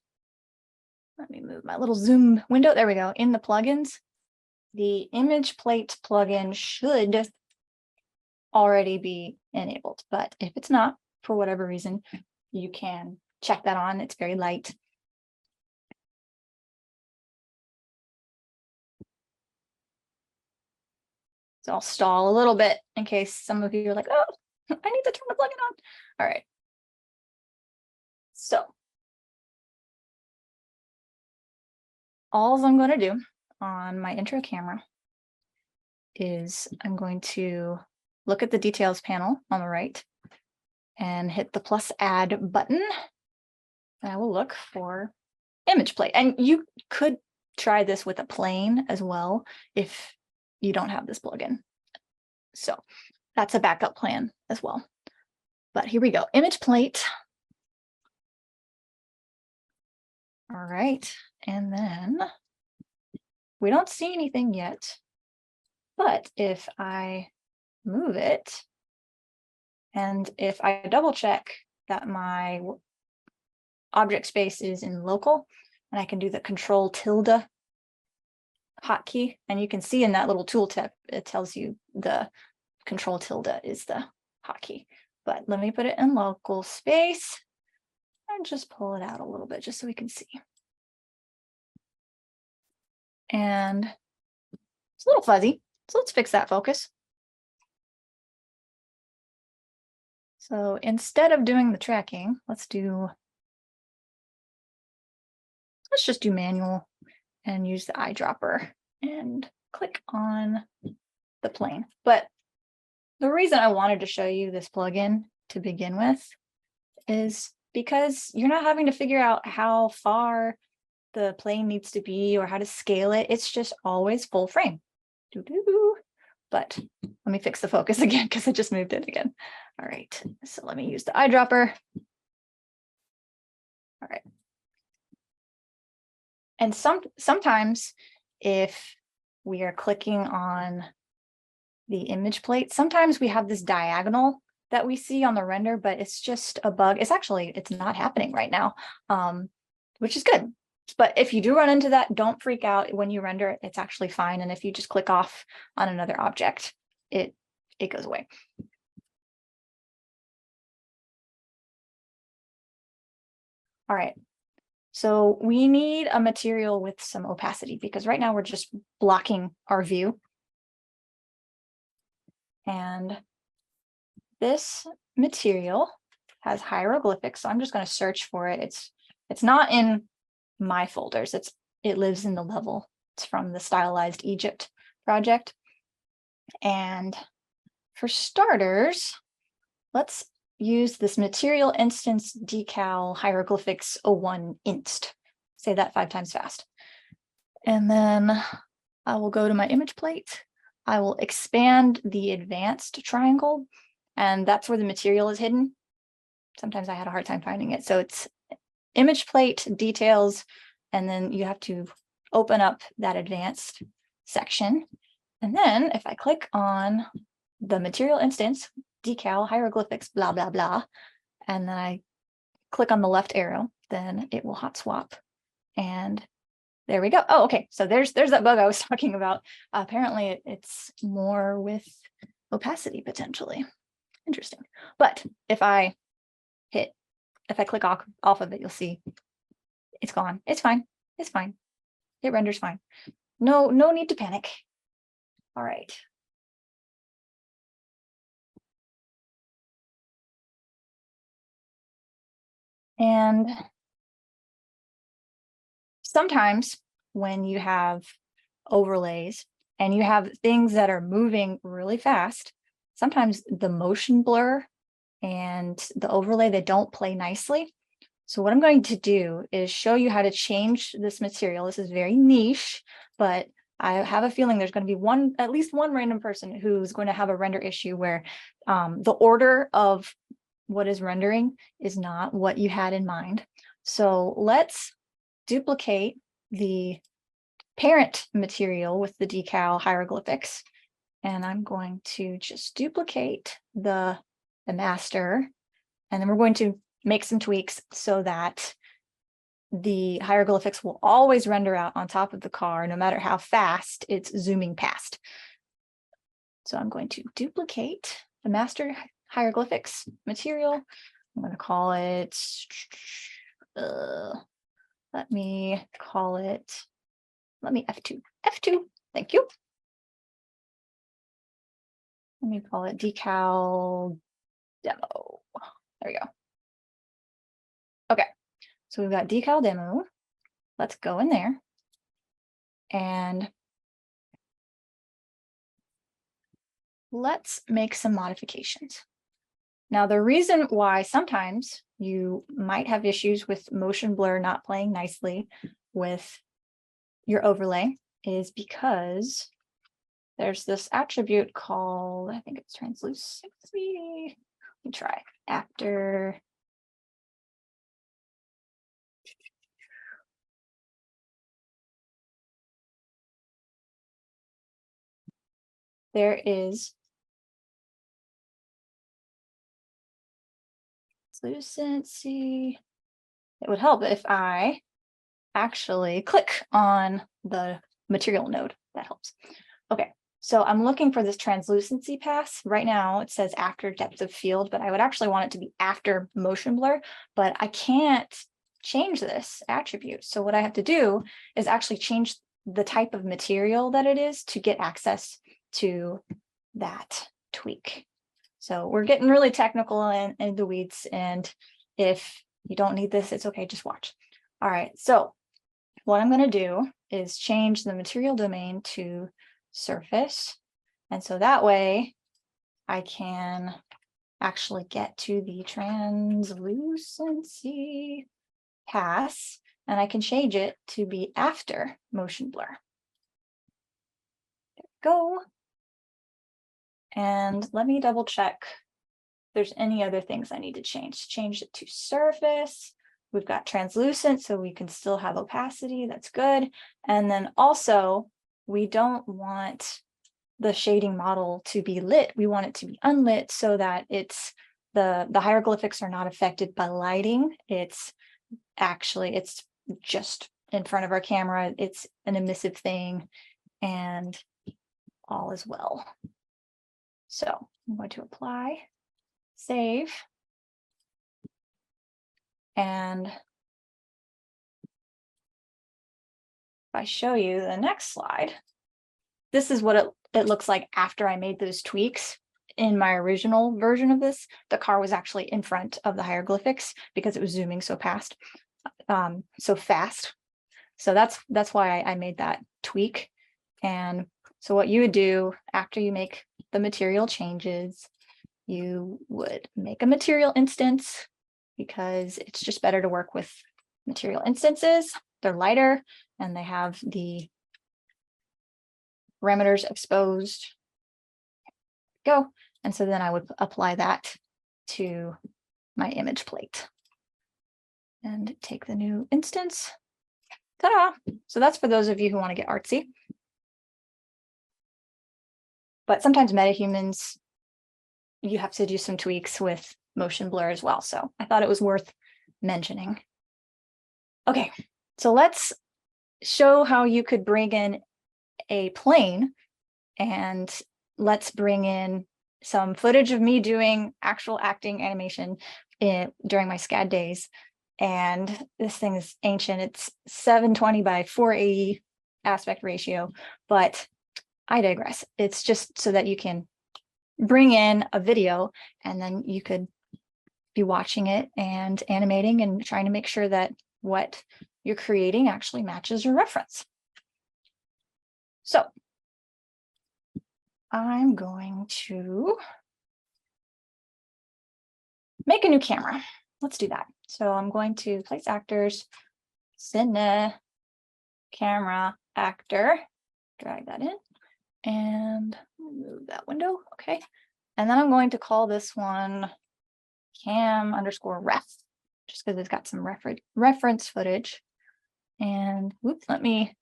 let me move my little zoom window. There we go. In the plugins, the image plate plugin should already be enabled, but if it's not, for whatever reason, you can check that on. It's very light. So I'll stall a little bit in case some of you are like, oh, I need to turn the plugin on. All right. So all I'm going to do on my intro camera is I'm going to look at the details panel on the right and hit the plus add button. And I will look for image plate. And you could try this with a plane as well if you don't have this plugin. So that's a backup plan as well. But here we go, image plate. All right, and then we don't see anything yet, but if I move it, and if I double check that my object space is in local, and I can do the control tilde hotkey, and you can see in that little tooltip, it tells you the control tilde is the hotkey. But let me put it in local space and just pull it out a little bit just so we can see. And it's a little fuzzy, so let's fix that focus. So instead of doing the tracking, let's just do manual and use the eyedropper and click on the plane. But the reason I wanted to show you this plugin to begin with is because you're not having to figure out how far the plane needs to be or how to scale it. It's just always full frame. But let me fix the focus again because I just moved it again. All right, so let me use the eyedropper. All right. And sometimes if we are clicking on the image plate, sometimes we have this diagonal that we see on the render, but it's just a bug. It's not happening right now, which is good. But if you do run into that, don't freak out. When you render it, it's actually fine. And if you just click off on another object, it goes away. All right. So we need a material with some opacity because right now we're just blocking our view. And this material has hieroglyphics, so I'm just going to search for it. It's not in my folders. It lives in the level. It's from the Stylized Egypt project. And for starters, let's use this material instance decal hieroglyphics 01 inst. Say that 5 times fast. And then I will go to my image plate. I will expand the advanced triangle, and that's where the material is hidden. Sometimes I had a hard time finding it. So it's image plate, details, and then you have to open up that advanced section. And then if I click on the material instance, decal, hieroglyphics, blah, blah, blah, and then I click on the left arrow, then it will hot swap. And there we go. Oh, okay. So there's that bug I was talking about. Apparently it's more with opacity potentially. Interesting. But if I click off of it, you'll see it's gone. It's fine. It's fine. It renders fine. No need to panic. All right. And sometimes when you have overlays and you have things that are moving really fast, sometimes the motion blur and the overlay, they don't play nicely. So what I'm going to do is show you how to change this material. This is very niche, but I have a feeling there's going to be at least one random person who's going to have a render issue where the order of what is rendering is not what you had in mind. So let's duplicate the parent material with the decal hieroglyphics. And I'm going to just duplicate the master, and then we're going to make some tweaks so that the hieroglyphics will always render out on top of the car, no matter how fast it's zooming past. So I'm going to duplicate the master hieroglyphics material. I'm going to call it, let me F2, thank you. Let me call it decal demo. There we go. Okay, so we've got decal demo. Let's go in there and let's make some modifications. Now, the reason why sometimes you might have issues with motion blur not playing nicely with your overlay is because there's this attribute called, I think it's translucency. Let me try after. There is translucency. It would help if I actually click on the material node. That helps. Okay, so I'm looking for this translucency pass. Right now it says after depth of field, but I would actually want it to be after motion blur, but I can't change this attribute. So what I have to do is actually change the type of material that it is to get access to that tweak. So we're getting really technical and in the weeds, and if you don't need this, it's okay, just watch. All right, so what I'm going to do is change the material domain to surface. And so that way I can actually get to the translucency pass, and I can change it to be after motion blur. There we go. And let me double check if there's any other things I need to change. Change it to surface. We've got translucent, so we can still have opacity. That's good. And then also, we don't want the shading model to be lit. We want it to be unlit so that the hieroglyphics are not affected by lighting. It's just in front of our camera. It's an emissive thing, and all is well. So I'm going to apply, save, and if I show you the next slide, this is what it looks like after I made those tweaks. in my original version of this, the car was actually in front of the hieroglyphics because it was zooming so fast. So that's why I made that tweak. And so what you would do after you make the material changes, you would make a material instance because it's just better to work with material instances. They're lighter and they have the parameters exposed. Go. And so then I would apply that to my image plate and take the new instance. Ta-da! So that's for those of you who want to get artsy. But sometimes metahumans, you have to do some tweaks with motion blur as well. So I thought it was worth mentioning. Okay, so let's show how you could bring in a plane, and let's bring in some footage of me doing actual acting animation during my SCAD days. And this thing is ancient. It's 720 by 480 aspect ratio, but I digress. It's just so that you can bring in a video and then you could be watching it and animating and trying to make sure that what you're creating actually matches your reference. So I'm going to make a new camera. Let's do that. So I'm going to place actors, Cinecamera actor, drag that in and move that window. Okay. And then I'm going to call this one cam_ref, just because it's got some reference footage. And whoops, let me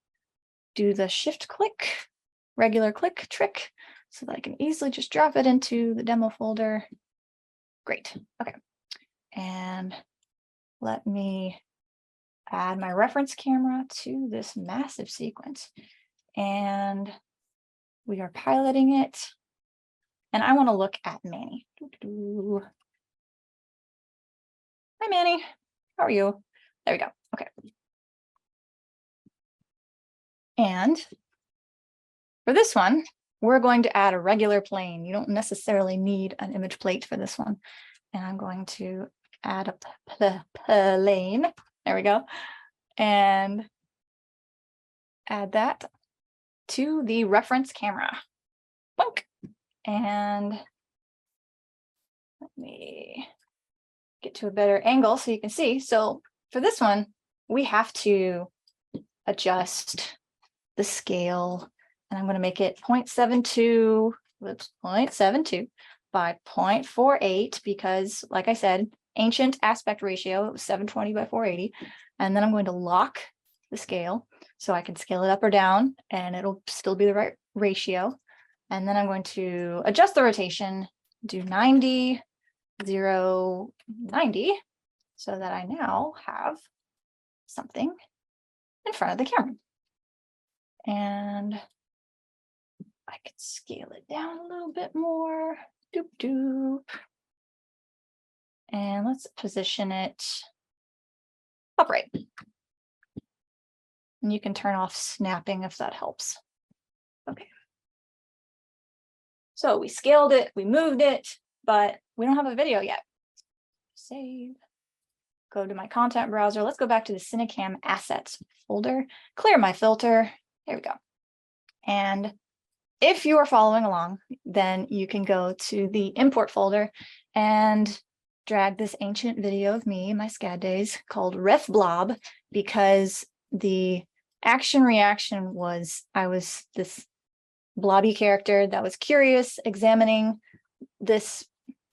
do the shift click, regular click trick so that I can easily just drop it into the demo folder. Great. Okay. And let me add my reference camera to this massive sequence. And we are piloting it. And I want to look at Manny. Hi, Manny. How are you? There we go. Okay. And for this one, we're going to add a regular plane. You don't necessarily need an image plate for this one. And I'm going to add a plane. There we go. And add that to the reference camera. Boink. And let me get to a better angle so you can see. So for this one, we have to adjust the scale, and I'm going to make it 0.72, whoops, 0.72 by 0.48 because, like I said, ancient aspect ratio, it was 720 by 480. And then I'm going to lock the scale so I can scale it up or down and it'll still be the right ratio. And then I'm going to adjust the rotation, do 90, 0, 90, so that I now have something in front of the camera. And I could scale it down a little bit more. Doop doop. And let's position it upright. And you can turn off snapping if that helps. Okay. So we scaled it, we moved it, but we don't have a video yet. Save. Go to my content browser. Let's go back to the Cinecam assets folder, clear my filter. There we go. And if you are following along, then you can go to the import folder and drag this ancient video of me, my SCAD days, called Ref Blob, because the action reaction was I was this blobby character that was curious, examining this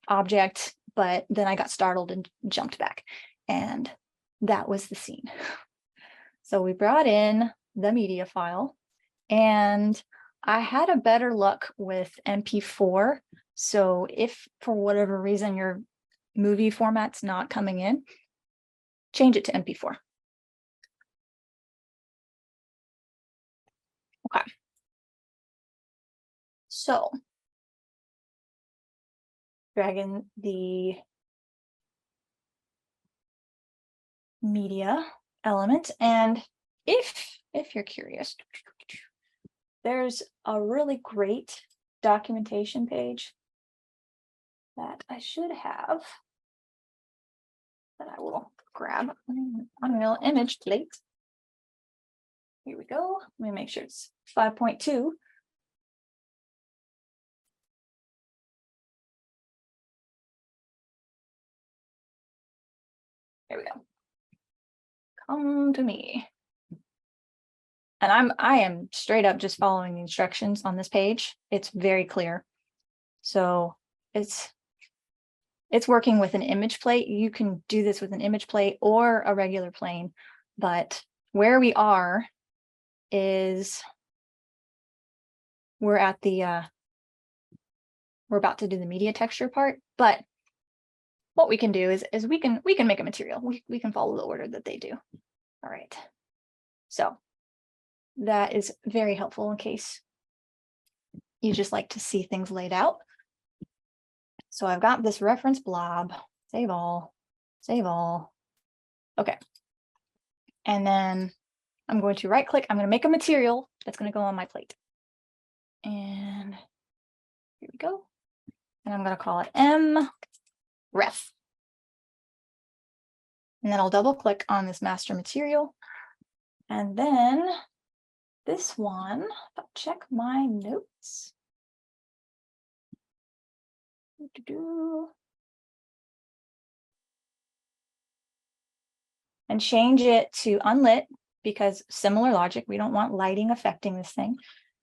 object, but then I got startled and jumped back. And that was the scene. So we brought in the media file, and I had a better luck with MP4. So if for whatever reason your movie format's not coming in, change it to MP4. Okay. So drag in the media element, and if you're curious, there's a really great documentation page that I should have that I will grab Unreal image plate. Here we go. Let me make sure it's 5.2. There we go. Come to me. And I am straight up just following the instructions on this page. It's very clear. So it's working with an image plate. You can do this with an image plate or a regular plane, but where we are is we're at the we're about to do the media texture part, but what we can do is we can make a material. We can follow the order that they do. All right. So that is very helpful in case you just like to see things laid out. So I've got this reference blob, save all, save all. Okay. And then I'm going to right click. I'm going to make a material that's going to go on my plate. And here we go. And I'm going to call it mref. And then I'll double click on this master material. And then this one, I'll check my notes. And change it to unlit because similar logic, we don't want lighting affecting this thing.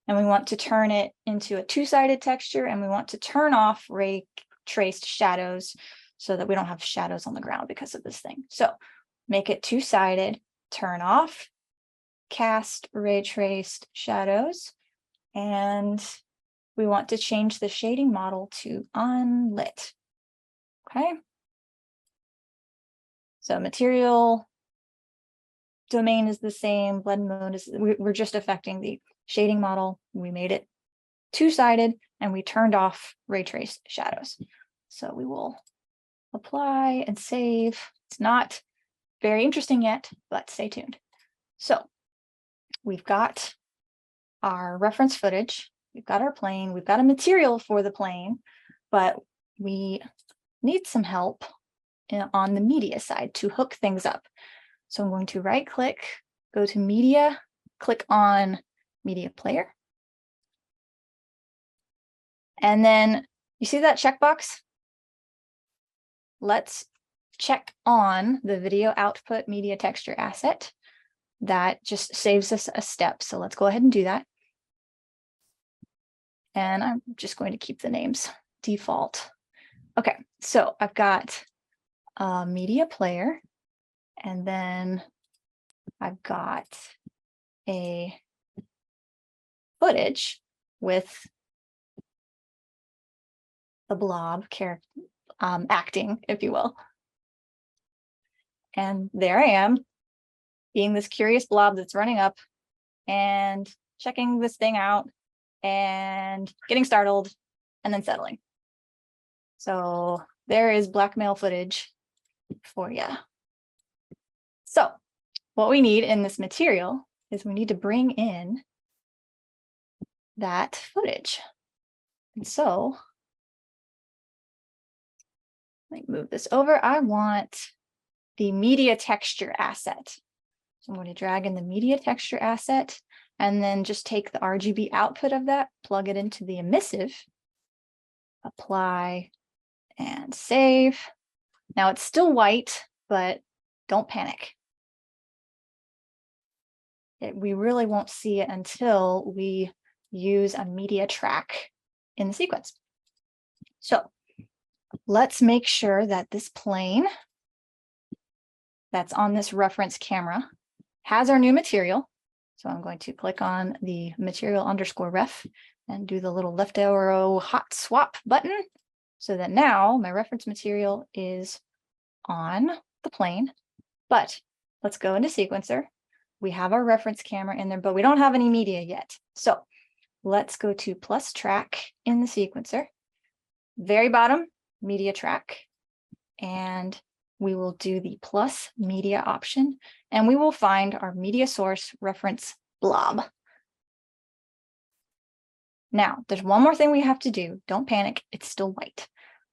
And we want to turn it into a two-sided texture, and we want to turn off ray traced shadows so that we don't have shadows on the ground because of this thing. So make it two-sided, turn off cast ray traced shadows, and we want to change the shading model to unlit. Okay. So material domain is the same, blend mode is, we're just affecting the shading model. We made it two-sided and we turned off ray trace shadows. So we will apply and save. It's not very interesting yet, but stay tuned. So we've got our reference footage, we've got our plane, we've got a material for the plane, but we need some help on the media side to hook things up. So I'm going to right click, go to media, click on media player. And then you see that checkbox? Let's check on the video output media texture asset. That just saves us a step. So let's go ahead and do that. And I'm just going to keep the names default. Okay, so I've got a media player, and then I've got a footage with the blob character acting, if you will. And there I am, being this curious blob that's running up and checking this thing out and getting startled and then settling. So there is blackmail footage for you. So what we need in this material is we need to bring in that footage. And so let me move this over. I want the media texture asset. So I'm going to drag in the media texture asset and then just take the RGB output of that, plug it into the emissive, apply and save. Now it's still white, but don't panic. We really won't see it until we use a media track in the sequence. So let's make sure that this plane that's on this reference camera has our new material. So I'm going to click on the material underscore ref and do the little left arrow hot swap button so that now my reference material is on the plane. But let's go into sequencer. We have our reference camera in there, but we don't have any media yet. So let's go to plus track in the sequencer, very bottom, media track, and we will do the plus media option, and we will find our media source reference blob. Now, there's one more thing we have to do. Don't panic, it's still white.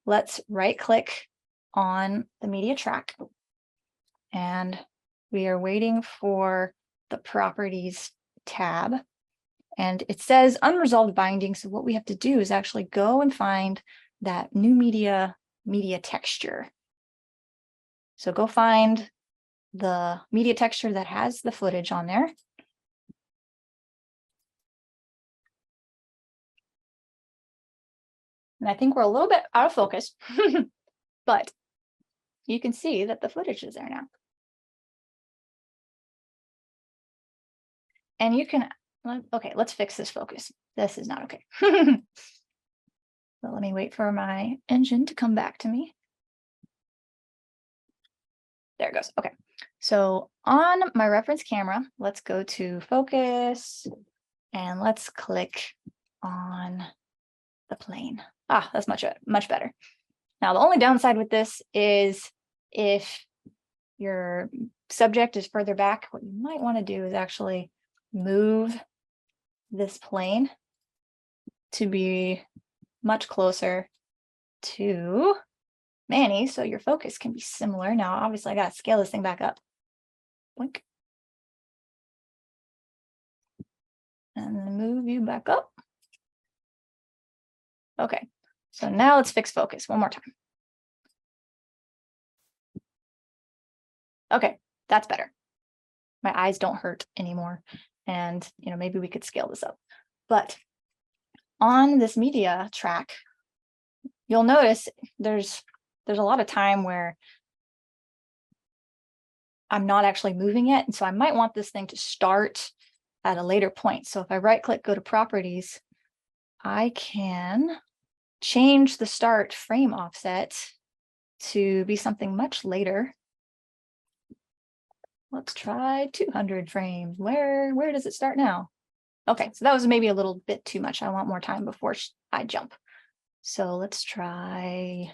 let's right click on the media track. And we are waiting for the properties tab. And it says unresolved binding. So what we have to do is actually go and find that new media texture. So go find the media texture that has the footage on there. And I think we're a little bit out of focus, but you can see that the footage is there now. And you can, okay, let's fix this focus. This is not okay. So let me wait for my engine to come back to me. There it goes. Okay. So on my reference camera, let's go to focus and let's click on the plane. Ah, that's much better. Now, the only downside with this is if your subject is further back, what you might want to do is actually move this plane to be much closer to Manny, so your focus can be similar. Now, obviously, I got to scale this thing back up. Boink. And then move you back up. Okay, so now let's fix focus one more time. Okay, that's better. My eyes don't hurt anymore. And, maybe we could scale this up. But on this media track, you'll notice there's a lot of time where I'm not actually moving it. And so I might want this thing to start at a later point. So if I right click, go to properties, I can change the start frame offset to be something much later. Let's try 200 frames. Where does it start now? Okay, so that was maybe a little bit too much. I want more time before I jump. So let's try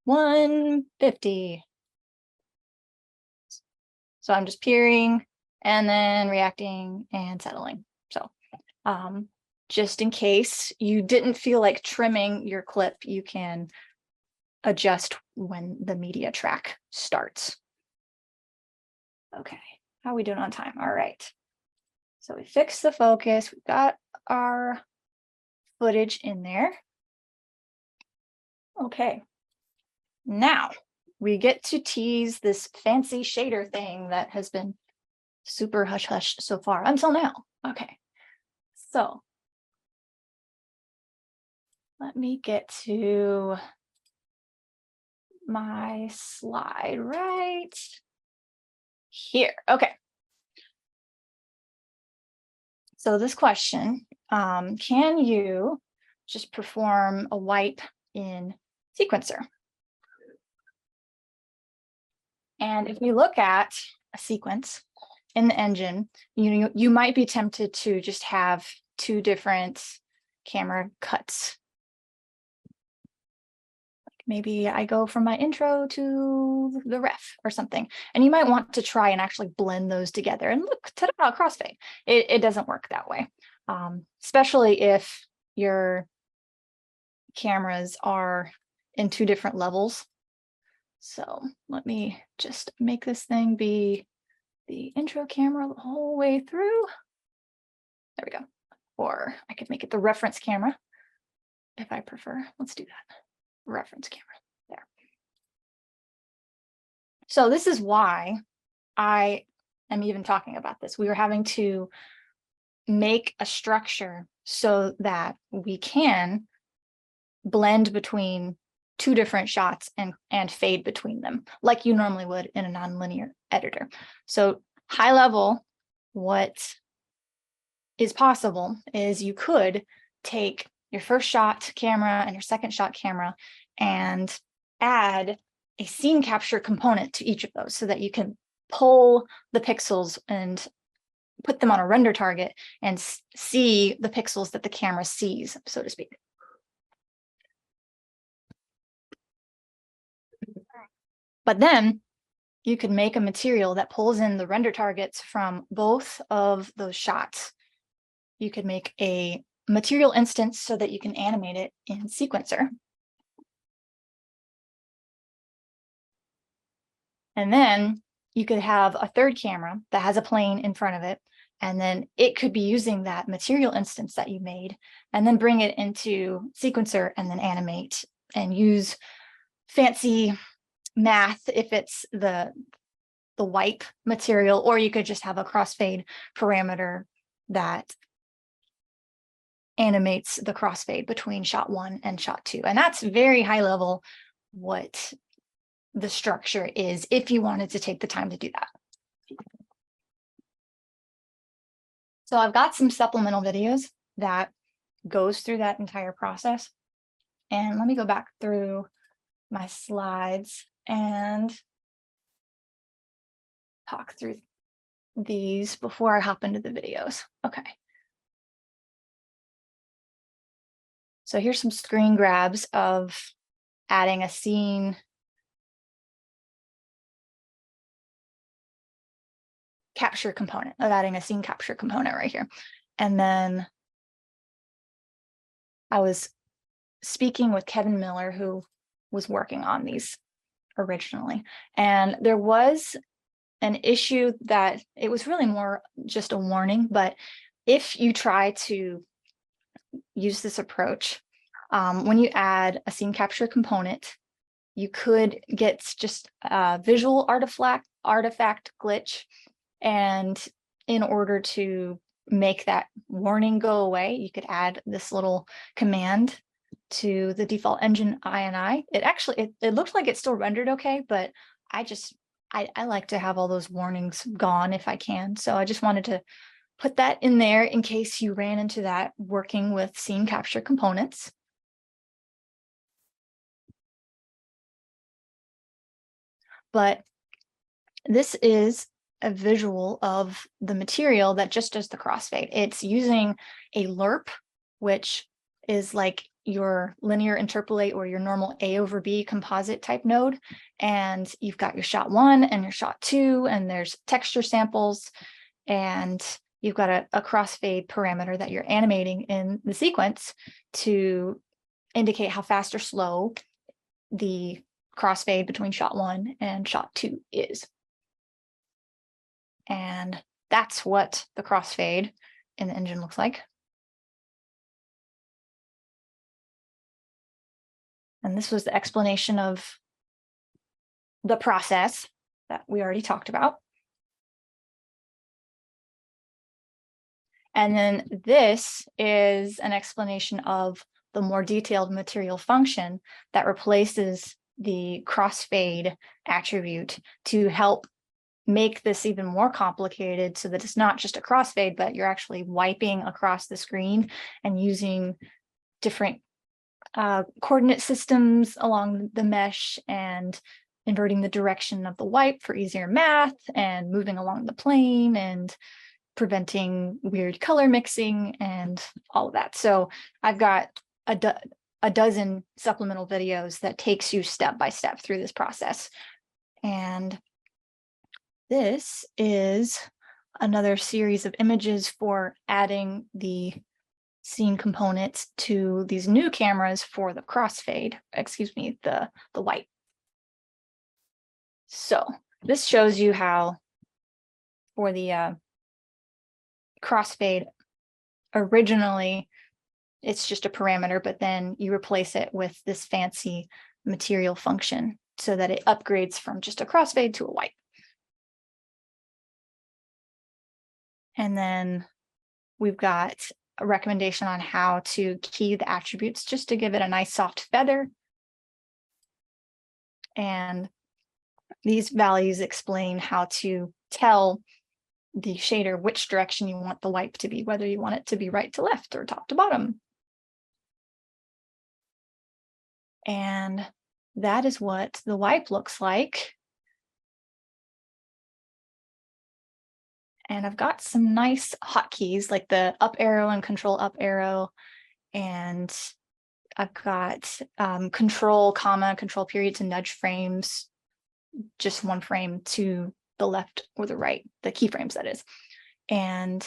150. So I'm just peering and then reacting and settling. So just in case you didn't feel like trimming your clip, you can adjust when the media track starts. Okay, how are we doing on time? All right. So we fixed the focus. We've got our footage in there. Okay. Now we get to tease this fancy shader thing that has been super hush-hush so far until now. Okay. So let me get to my slide right here. Okay. So this question, can you just perform a wipe in Sequencer? And if we look at a sequence in the engine, you might be tempted to just have two different camera cuts. Maybe I go from my intro to the ref or something, and you might want to try and actually blend those together. And look, ta-da, crossfade. It doesn't work that way, especially if your cameras are in two different levels. So let me just make this thing be the intro camera the whole way through. There we go. Or I could make it the reference camera if I prefer. Let's do that. Reference camera there. So this is why I am even talking about this. We were having to make a structure so that we can blend between two different shots and fade between them like you normally would in a nonlinear editor. So high level, what is possible is you could take your first shot camera and your second shot camera and add a scene capture component to each of those so that you can pull the pixels and put them on a render target and see the pixels that the camera sees, so to speak. But then you could make a material that pulls in the render targets from both of those shots. You could make a material instance so that you can animate it in Sequencer. And then you could have a third camera that has a plane in front of it, and then it could be using that material instance that you made and then bring it into sequencer and then animate and use fancy math if it's the wipe material, or you could just have a crossfade parameter that animates the crossfade between shot 1 and shot 2. And that's very high level what the structure is if you wanted to take the time to do that. So I've got some supplemental videos that goes through that entire process. And let me go back through my slides and talk through these before I hop into the videos. Okay. So here's some screen grabs of adding a scene capture component, right here. And then I was speaking with Kevin Miller, who was working on these originally. And there was an issue that it was really more just a warning, but if you try to use this approach, when you add a scene capture component, you could get just a visual artifact glitch. And in order to make that warning go away, you could add this little command to the default engine INI. It actually, it looked like it still rendered okay, but I like to have all those warnings gone if I can. So I just wanted to put that in there in case you ran into that working with scene capture components. But this is a visual of the material that just does the crossfade. It's using a lerp, which is like your linear interpolate or your normal A over B composite type node. And you've got your shot 1 and your shot 2, and there's texture samples, and you've got a crossfade parameter that you're animating in the sequence to indicate how fast or slow the crossfade between shot 1 and shot 2 is. And that's what the crossfade in the engine looks like. And this was the explanation of the process that we already talked about. And then this is an explanation of the more detailed material function that replaces the crossfade attribute to help make this even more complicated, so that it's not just a crossfade, but you're actually wiping across the screen and using different coordinate systems along the mesh and inverting the direction of the wipe for easier math and moving along the plane and preventing weird color mixing and all of that. So I've got a dozen supplemental videos that takes you step by step through this process. And this is another series of images for adding the scene components to these new cameras for the crossfade, the wipe. So this shows you how for the crossfade, originally it's just a parameter, but then you replace it with this fancy material function so that it upgrades from just a crossfade to a wipe. And then we've got a recommendation on how to key the attributes just to give it a nice soft feather. And these values explain how to tell the shader which direction you want the wipe to be, whether you want it to be right to left or top to bottom. And that is what the wipe looks like. And I've got some nice hotkeys like the up arrow and control up arrow. And I've got control comma, control period to nudge frames, just one frame to the left or the right, the keyframes that is. And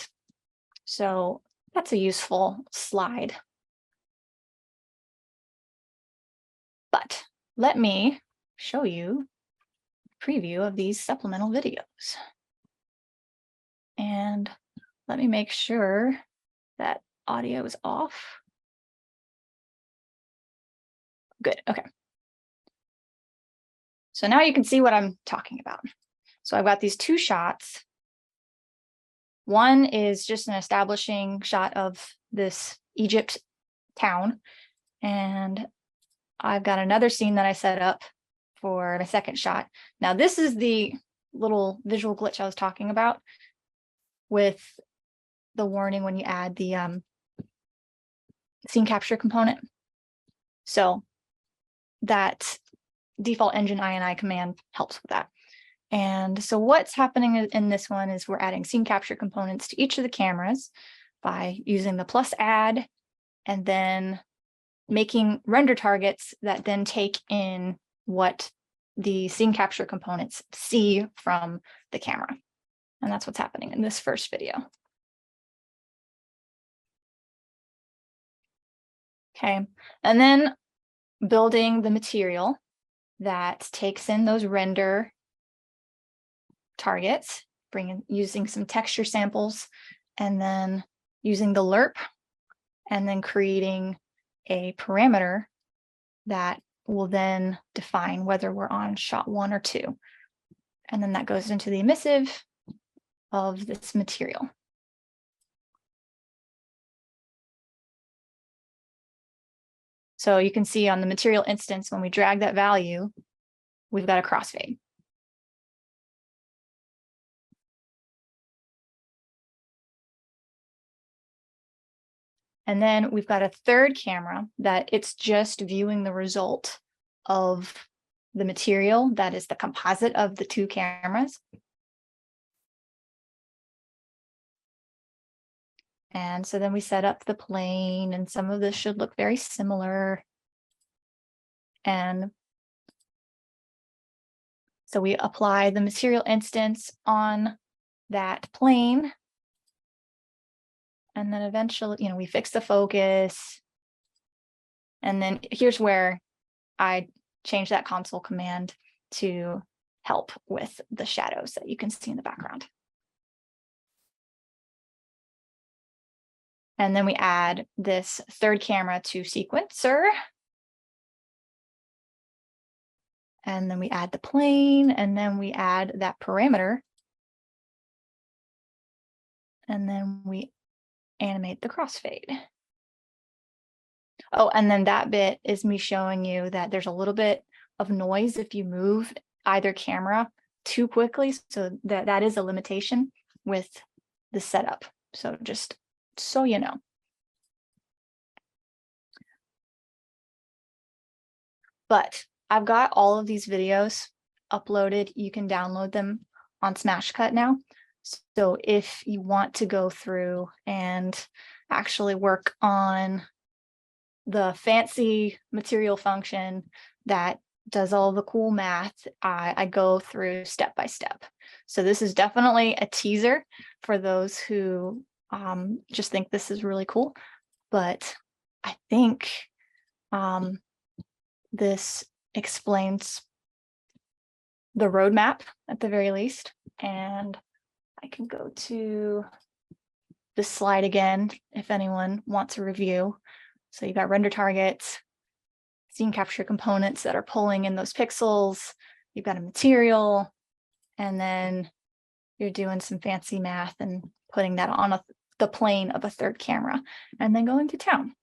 so that's a useful slide. But let me show you preview of these supplemental videos. And let me make sure that audio is off. Good, okay. So now you can see what I'm talking about. So I've got these two shots. One is just an establishing shot of this Egypt town. And I've got another scene that I set up for the second shot. Now this is the little visual glitch I was talking about with the warning when you add the scene capture component. So that default engine INI command helps with that. And so what's happening in this one is we're adding scene capture components to each of the cameras by using the plus add and then making render targets that then take in what the scene capture components see from the camera. And that's what's happening in this first video. Okay, and then building the material that takes in those render targets, using some texture samples, and then using the lerp, and then creating a parameter that will then define whether we're on shot 1 or 2. And then that goes into the emissive of this material. So you can see on the material instance, when we drag that value, we've got a crossfade. And then we've got a third camera that it's just viewing the result of the material that is the composite of the two cameras. And so then we set up the plane, and some of this should look very similar. And so we apply the material instance on that plane. And then eventually, we fix the focus. And then here's where I change that console command to help with the shadows that you can see in the background. And then we add this third camera to sequencer. And then we add the plane, and then we add that parameter. And then we animate the crossfade. Oh, and then that bit is me showing you that there's a little bit of noise if you move either camera too quickly. So that is a limitation with the setup. So just so you know. But I've got all of these videos uploaded. You can download them on SmashCut now. So if you want to go through and actually work on the fancy material function that does all the cool math, I go through step by step. So this is definitely a teaser for those who just think this is really cool. But I think this explains the roadmap at the very least. And I can go to this slide again if anyone wants a review. So you got render targets, scene capture components that are pulling in those pixels. You've got a material, and then you're doing some fancy math and putting that on the plane of a third camera, and then going to town.